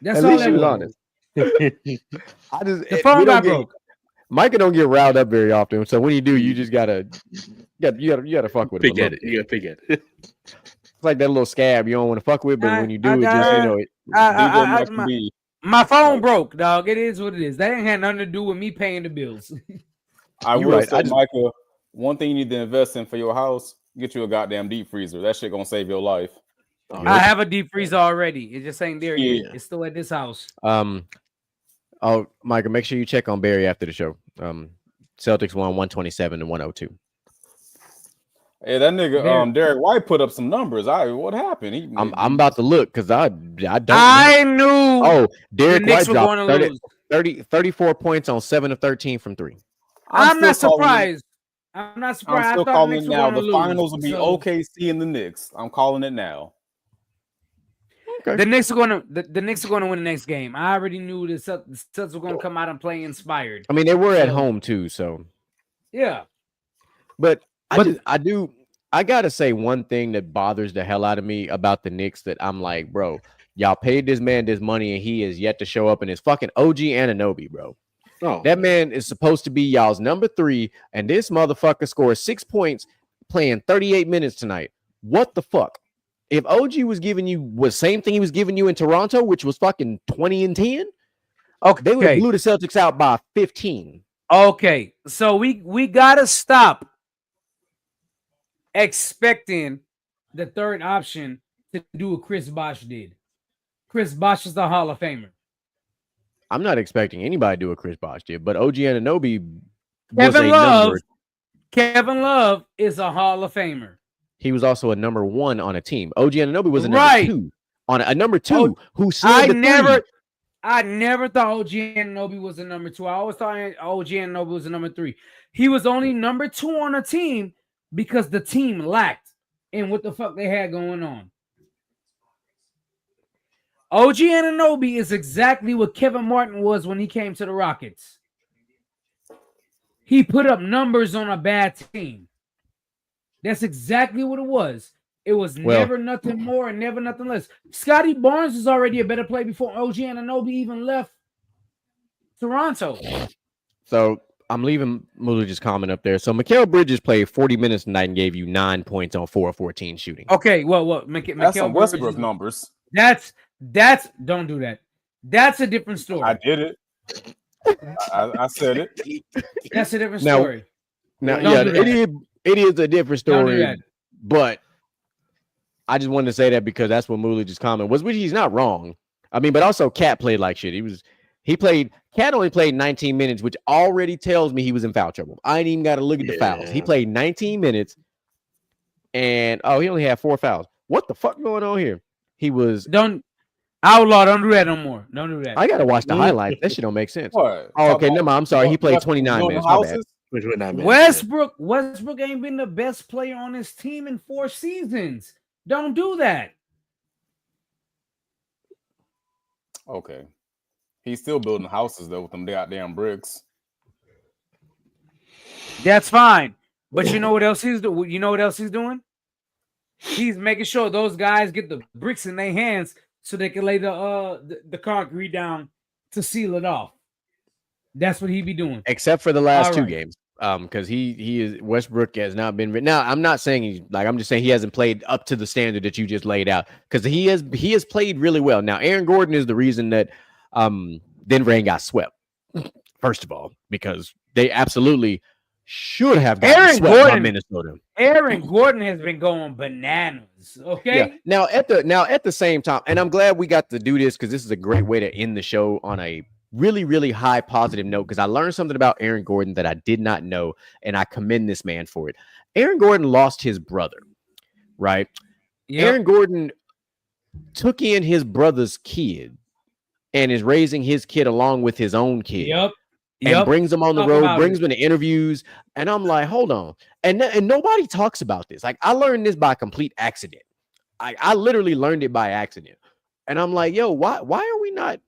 That's all. At least you was honest. The phone got broke. Micah don't get riled up very often, so when you do, you just gotta fuck with him. You gotta pick at it. It's like that little scab you don't want to fuck with, but when you do, my phone broke, dog. It is what it is. That ain't had nothing to do with me paying the bills. I will say, Micah, one thing you need to invest in for your house: get you a goddamn deep freezer. That shit gonna save your life. I have a deep freezer already. It just ain't there yet. It's still at this house. Oh, Micah, make sure you check on Barry after the show. Celtics won 127-102. Hey, that nigga, Derek White put up some numbers. What happened? I'm about to look because I don't. I knew. Oh, Derek White dropped 34 points on 7 of 13 from 3. I'm not surprised. I'm not surprised. I'm still calling it now. The finals will be OKC and the Knicks. I'm calling it now. Okay. The Knicks are going to win the next game. I already knew the Celtics were going to come out and play inspired. I mean, they were at home too, so yeah. But I gotta say one thing that bothers the hell out of me about the Knicks that I'm like, bro, y'all paid this man this money and he is yet to show up in his fucking OG Anunoby, bro. Oh, that man is supposed to be y'all's number 3, and this motherfucker scores 6 points playing 38 minutes tonight. What the fuck? If OG was giving you the same thing he was giving you in Toronto, which was fucking 20 and 10, okay, they would have blew the Celtics out by 15. Okay, so we gotta stop expecting the third option to do what Chris Bosh did. Chris Bosh is the Hall of Famer. I'm not expecting anybody to do what Chris Bosh did, but OG Anunoby Kevin Love is a Hall of Famer. He was also a number 1 on a team. OG Anunoby was a number 2. on a number two who slid I the never, three. I never thought OG Anunoby was the number 2. I always thought OG Anunoby was the number 3. He was only number 2 on a team because the team lacked in what the fuck they had going on. OG Anunoby is exactly what Kevin Martin was when he came to the Rockets. He put up numbers on a bad team. That's exactly what it was. It was never nothing more and never nothing less. Scotty Barnes was already a better player before OG Anunoby even left Toronto. So I'm leaving Mulich's comment up there. So Mikal Bridges played 40 minutes tonight and gave you 9 points on 4 of 14 shooting. Okay, well, That's some Westbrook numbers. That's don't do that. That's a different story. I did it. I said it. That's a different story. Now, yeah, it is a different story, but I just wanted to say that because that's what Mulich's comment was, which he's not wrong. I mean, but also Cat played like shit. Cat only played 19 minutes, which already tells me he was in foul trouble. I ain't even got to look at the fouls. He played 19 minutes, and he only had 4 fouls. What the fuck going on here? He was don't do that no more. Don't do that. I gotta watch the highlights. That shit don't make sense. What? Oh, okay, never mind. I'm sorry. He played 29 minutes. My bad. Westbrook ain't been the best player on his team in 4 seasons. Don't do that. Okay. He's still building houses though with them goddamn bricks. That's fine. But you know what else he's doing? You know what else he's doing? He's making sure those guys get the bricks in their hands so they can lay the concrete down to seal it off. That's what he be doing. Except for the last 2 games. Because he is Westbrook has not been. Now I'm not saying I'm just saying he hasn't played up to the standard that you just laid out. Because he has played really well. Now Aaron Gordon is the reason that Denver ain't got swept. First of all, because they absolutely should have gotten swept by Minnesota. Aaron Gordon has been going bananas. Okay. Yeah. Now at the same time, and I'm glad we got to do this because this is a great way to end the show on a really, really high positive note because I learned something about Aaron Gordon that I did not know, and I commend this man for it. Aaron Gordon lost his brother, right? Yep. Aaron Gordon took in his brother's kid and is raising his kid along with his own kid. Yep. And brings him on the road, brings him to interviews. And I'm like, hold on. And nobody talks about this. Like, I learned this by complete accident. I literally learned it by accident. And I'm like, yo, why are we not?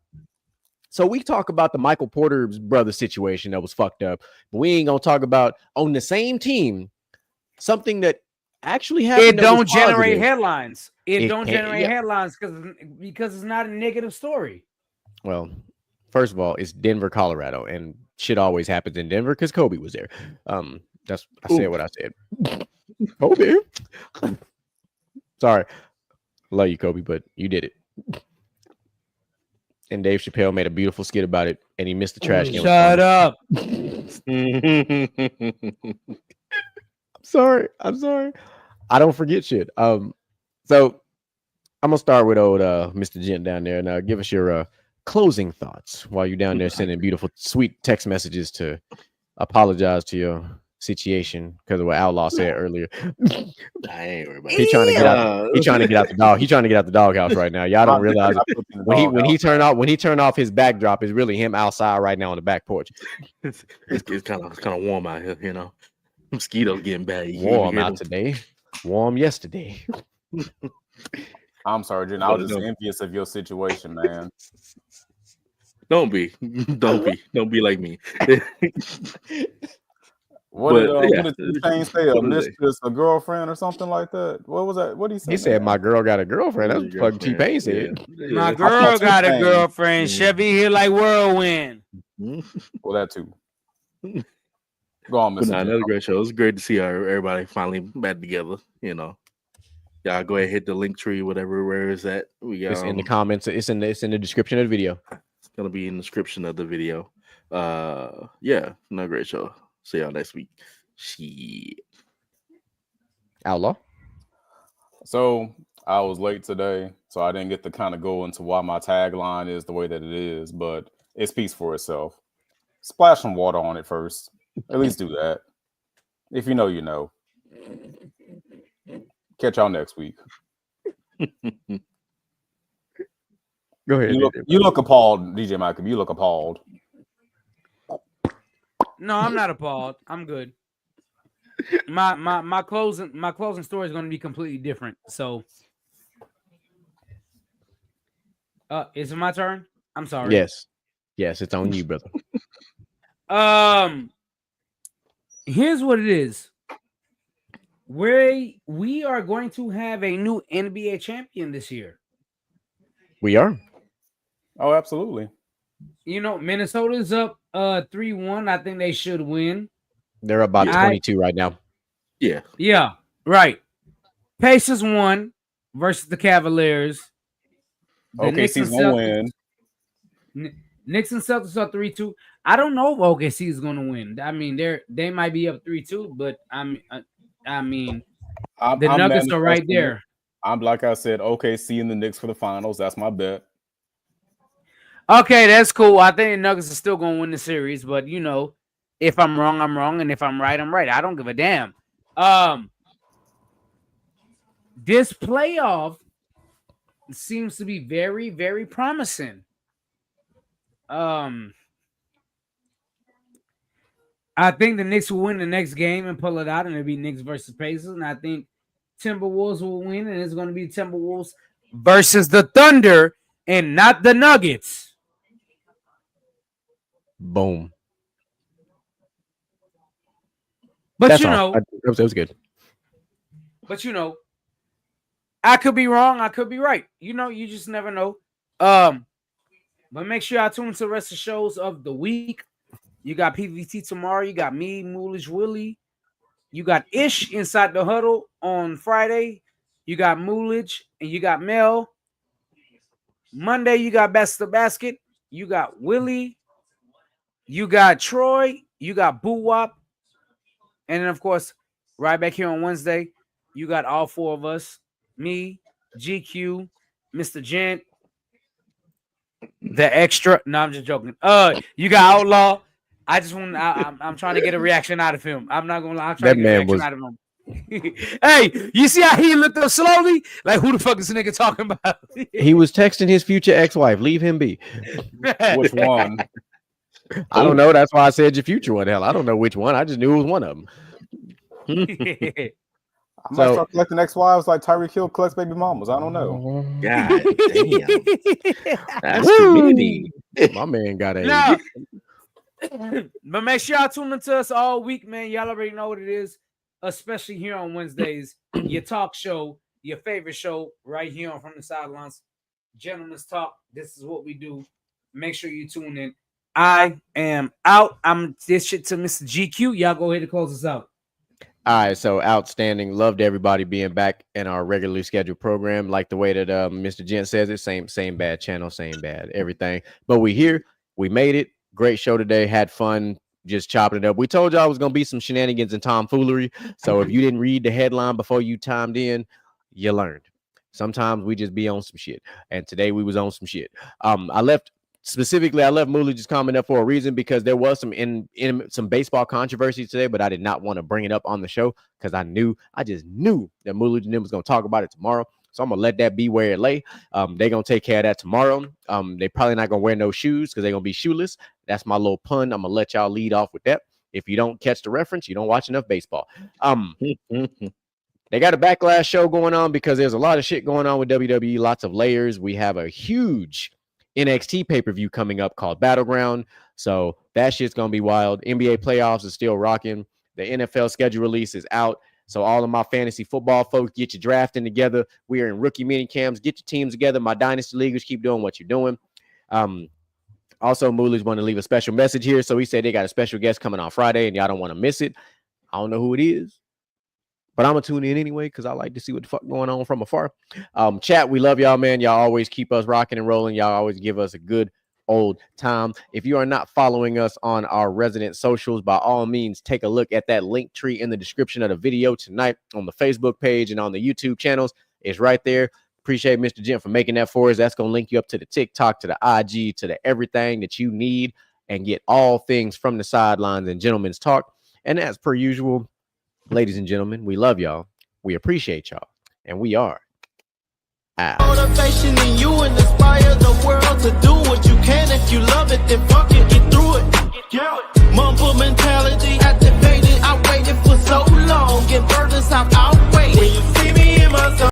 So we talk about the Michael Porter's brother situation that was fucked up, but we ain't gonna talk about on the same team something that actually happened. It don't generate headlines. It don't generate headlines because it's not a negative story. Well, first of all, it's Denver, Colorado, and shit always happens in Denver because Kobe was there. I said what I said. Kobe. Sorry. Love you, Kobe, but you did it. And Dave Chappelle made a beautiful skit about it, and he missed the trash can. Shut up. I'm sorry. I don't forget shit. So I'm gonna start with old Mr. Gent down there. Now give us your closing thoughts while you're down there sending beautiful, sweet text messages to apologize to your situation because of what Outlaw said earlier. I ain't worried about He trying to get out. He trying to get out the dog. He trying to get out the doghouse right now. Y'all don't realize it. when he turn off his backdrop, it's really him outside right now on the back porch. It's kind of warm out here, you know. Mosquitoes getting bad. Warm out today. Warm yesterday. I'm sorry, Jen. I was just envious of your situation, man. Don't be like me. What did T-Pain say? A mistress, a girlfriend, or something like that? What was that? What did he say? He said, "My girl got a girlfriend." That's what fucking T-Pain said. Yeah. My girl got a girlfriend. Chevy here like whirlwind. Well, that too. Go on, Mr. Another great show. It's great to see everybody finally back together. You know, y'all go ahead, hit the link tree, where is that? We got it's in the comments. It's in the description of the video. It's gonna be in the description of the video. Yeah, another great show. See y'all next week. Shit. Outlaw. So I was late today, so I didn't get to kind of go into why my tagline is the way that it is, but it speaks for itself. Splash some water on it first. At least do that. If you know, you know. Catch y'all next week. Go ahead. You look appalled, DJ Malcolm. You look appalled. No, I'm not appalled. I'm good. My closing story is going to be completely different. So, is it my turn? I'm sorry. Yes, it's on you, brother. Here's what it is. We are going to have a new NBA champion this year. We are. Oh, absolutely. You know, Minnesota's up 3-1. I think they should win. They're about 22 right now. Yeah. Yeah, right. Pacers won versus the Cavaliers. OKC's gonna win. Knicks and Celtics are 3-2. I don't know if OKC is gonna win. I mean, they might be up 3-2, but I mean, the Nuggets are right there. I'm like I said, OKC and the Knicks for the finals. That's my bet. Okay, that's cool. I think the Nuggets are still gonna win the series, but you know, if I'm wrong, I'm wrong, and if I'm right, I'm right. I don't give a damn. This playoff seems to be very, very promising. I think the Knicks will win the next game and pull it out, and it'll be Knicks versus Pacers. And I think Timberwolves will win, and it's going to be Timberwolves versus the Thunder and not the Nuggets. Boom. But That's you all. know, That was good. But you know, I could be wrong. I could be right. You know, you just never know. But make sure I tune to the rest of the shows of the week. You got PVT tomorrow. You got me, Moolish Willie. You got Ish inside the huddle on Friday. You got Moolish and you got Mel. Monday, you got Best of Basket. You got Willie. You got Troy. You got Boo Wop. And then, of course, right back here on Wednesday, you got all four of us. Me, GQ, Mr. Gent, the extra. No, I'm just joking. You got Outlaw. I just want. I'm trying to get a reaction out of him. I'm not gonna lie. I'm trying to get a reaction out of him. Hey, you see how he looked up slowly? Like, who the fuck is this nigga talking about? He was texting his future ex-wife. Leave him be. Which one? I don't know. That's why I said your future one. Hell, I don't know which one. I just knew it was one of them. I might start collecting ex-wives like Tyreek Hill collects baby mamas. I don't know. God damn. That's too many. My man got a. No. But make sure y'all tune into us all week, man. Y'all already know what it is, especially here on Wednesdays. Your talk show, your favorite show, right here on From the Sidelines. Gentlemen's Talk. This is what we do. Make sure you tune in. I am out. I'm this shit to Mr. GQ. Y'all go ahead and close us out. All right, so outstanding. Loved everybody being back in our regularly scheduled program. Like the way that Mr. Gent says it, same bad channel, same bad everything. But we here, we made it. Great show today. Had fun just chopping it up. We told y'all it was gonna be some shenanigans and tomfoolery. So if you didn't read the headline before you timed in, you learned. Sometimes we just be on some shit, and today we was on some shit. I left Mooley just comment up for a reason, because there was some in some baseball controversy today, but I did not want to bring it up on the show because I just knew that Mooley and them was gonna talk about it tomorrow. So I'm gonna let that be where it lay. They're gonna take care of that tomorrow. They probably not gonna wear no shoes because they're gonna be shoeless. That's my little pun. I'm gonna let y'all lead off with that. If you don't catch the reference, you don't watch enough baseball. They got a backlash show going on because there's a lot of shit going on with WWE, lots of layers. We have a huge NXT pay-per-view coming up called Battleground. So that shit's going to be wild. NBA playoffs is still rocking. The NFL schedule release is out. So all of my fantasy football folks, get your drafting together. We are in rookie mini camps. Get your teams together. My dynasty leaguers, keep doing what you're doing. Also, Mooley's want to leave a special message here. So he said they got a special guest coming on Friday, and y'all don't want to miss it. I don't know who it is, but I'm going to tune in anyway because I like to see what the fuck going on from afar. Chat, we love y'all, man. Y'all always keep us rocking and rolling. Y'all always give us a good old time. If you are not following us on our resident socials, by all means, take a look at that link tree in the description of the video tonight on the Facebook page and on the YouTube channels. It's right there. Appreciate Mr. Jim for making that for us. That's going to link you up to the TikTok, to the IG, to the everything that you need, and get all things From the Sidelines and Gentlemen's Talk. And as per usual, ladies and gentlemen, we love y'all. We appreciate y'all. And we are out. Motivation in you and inspire the world to do what you can. If you love it, then fuck it.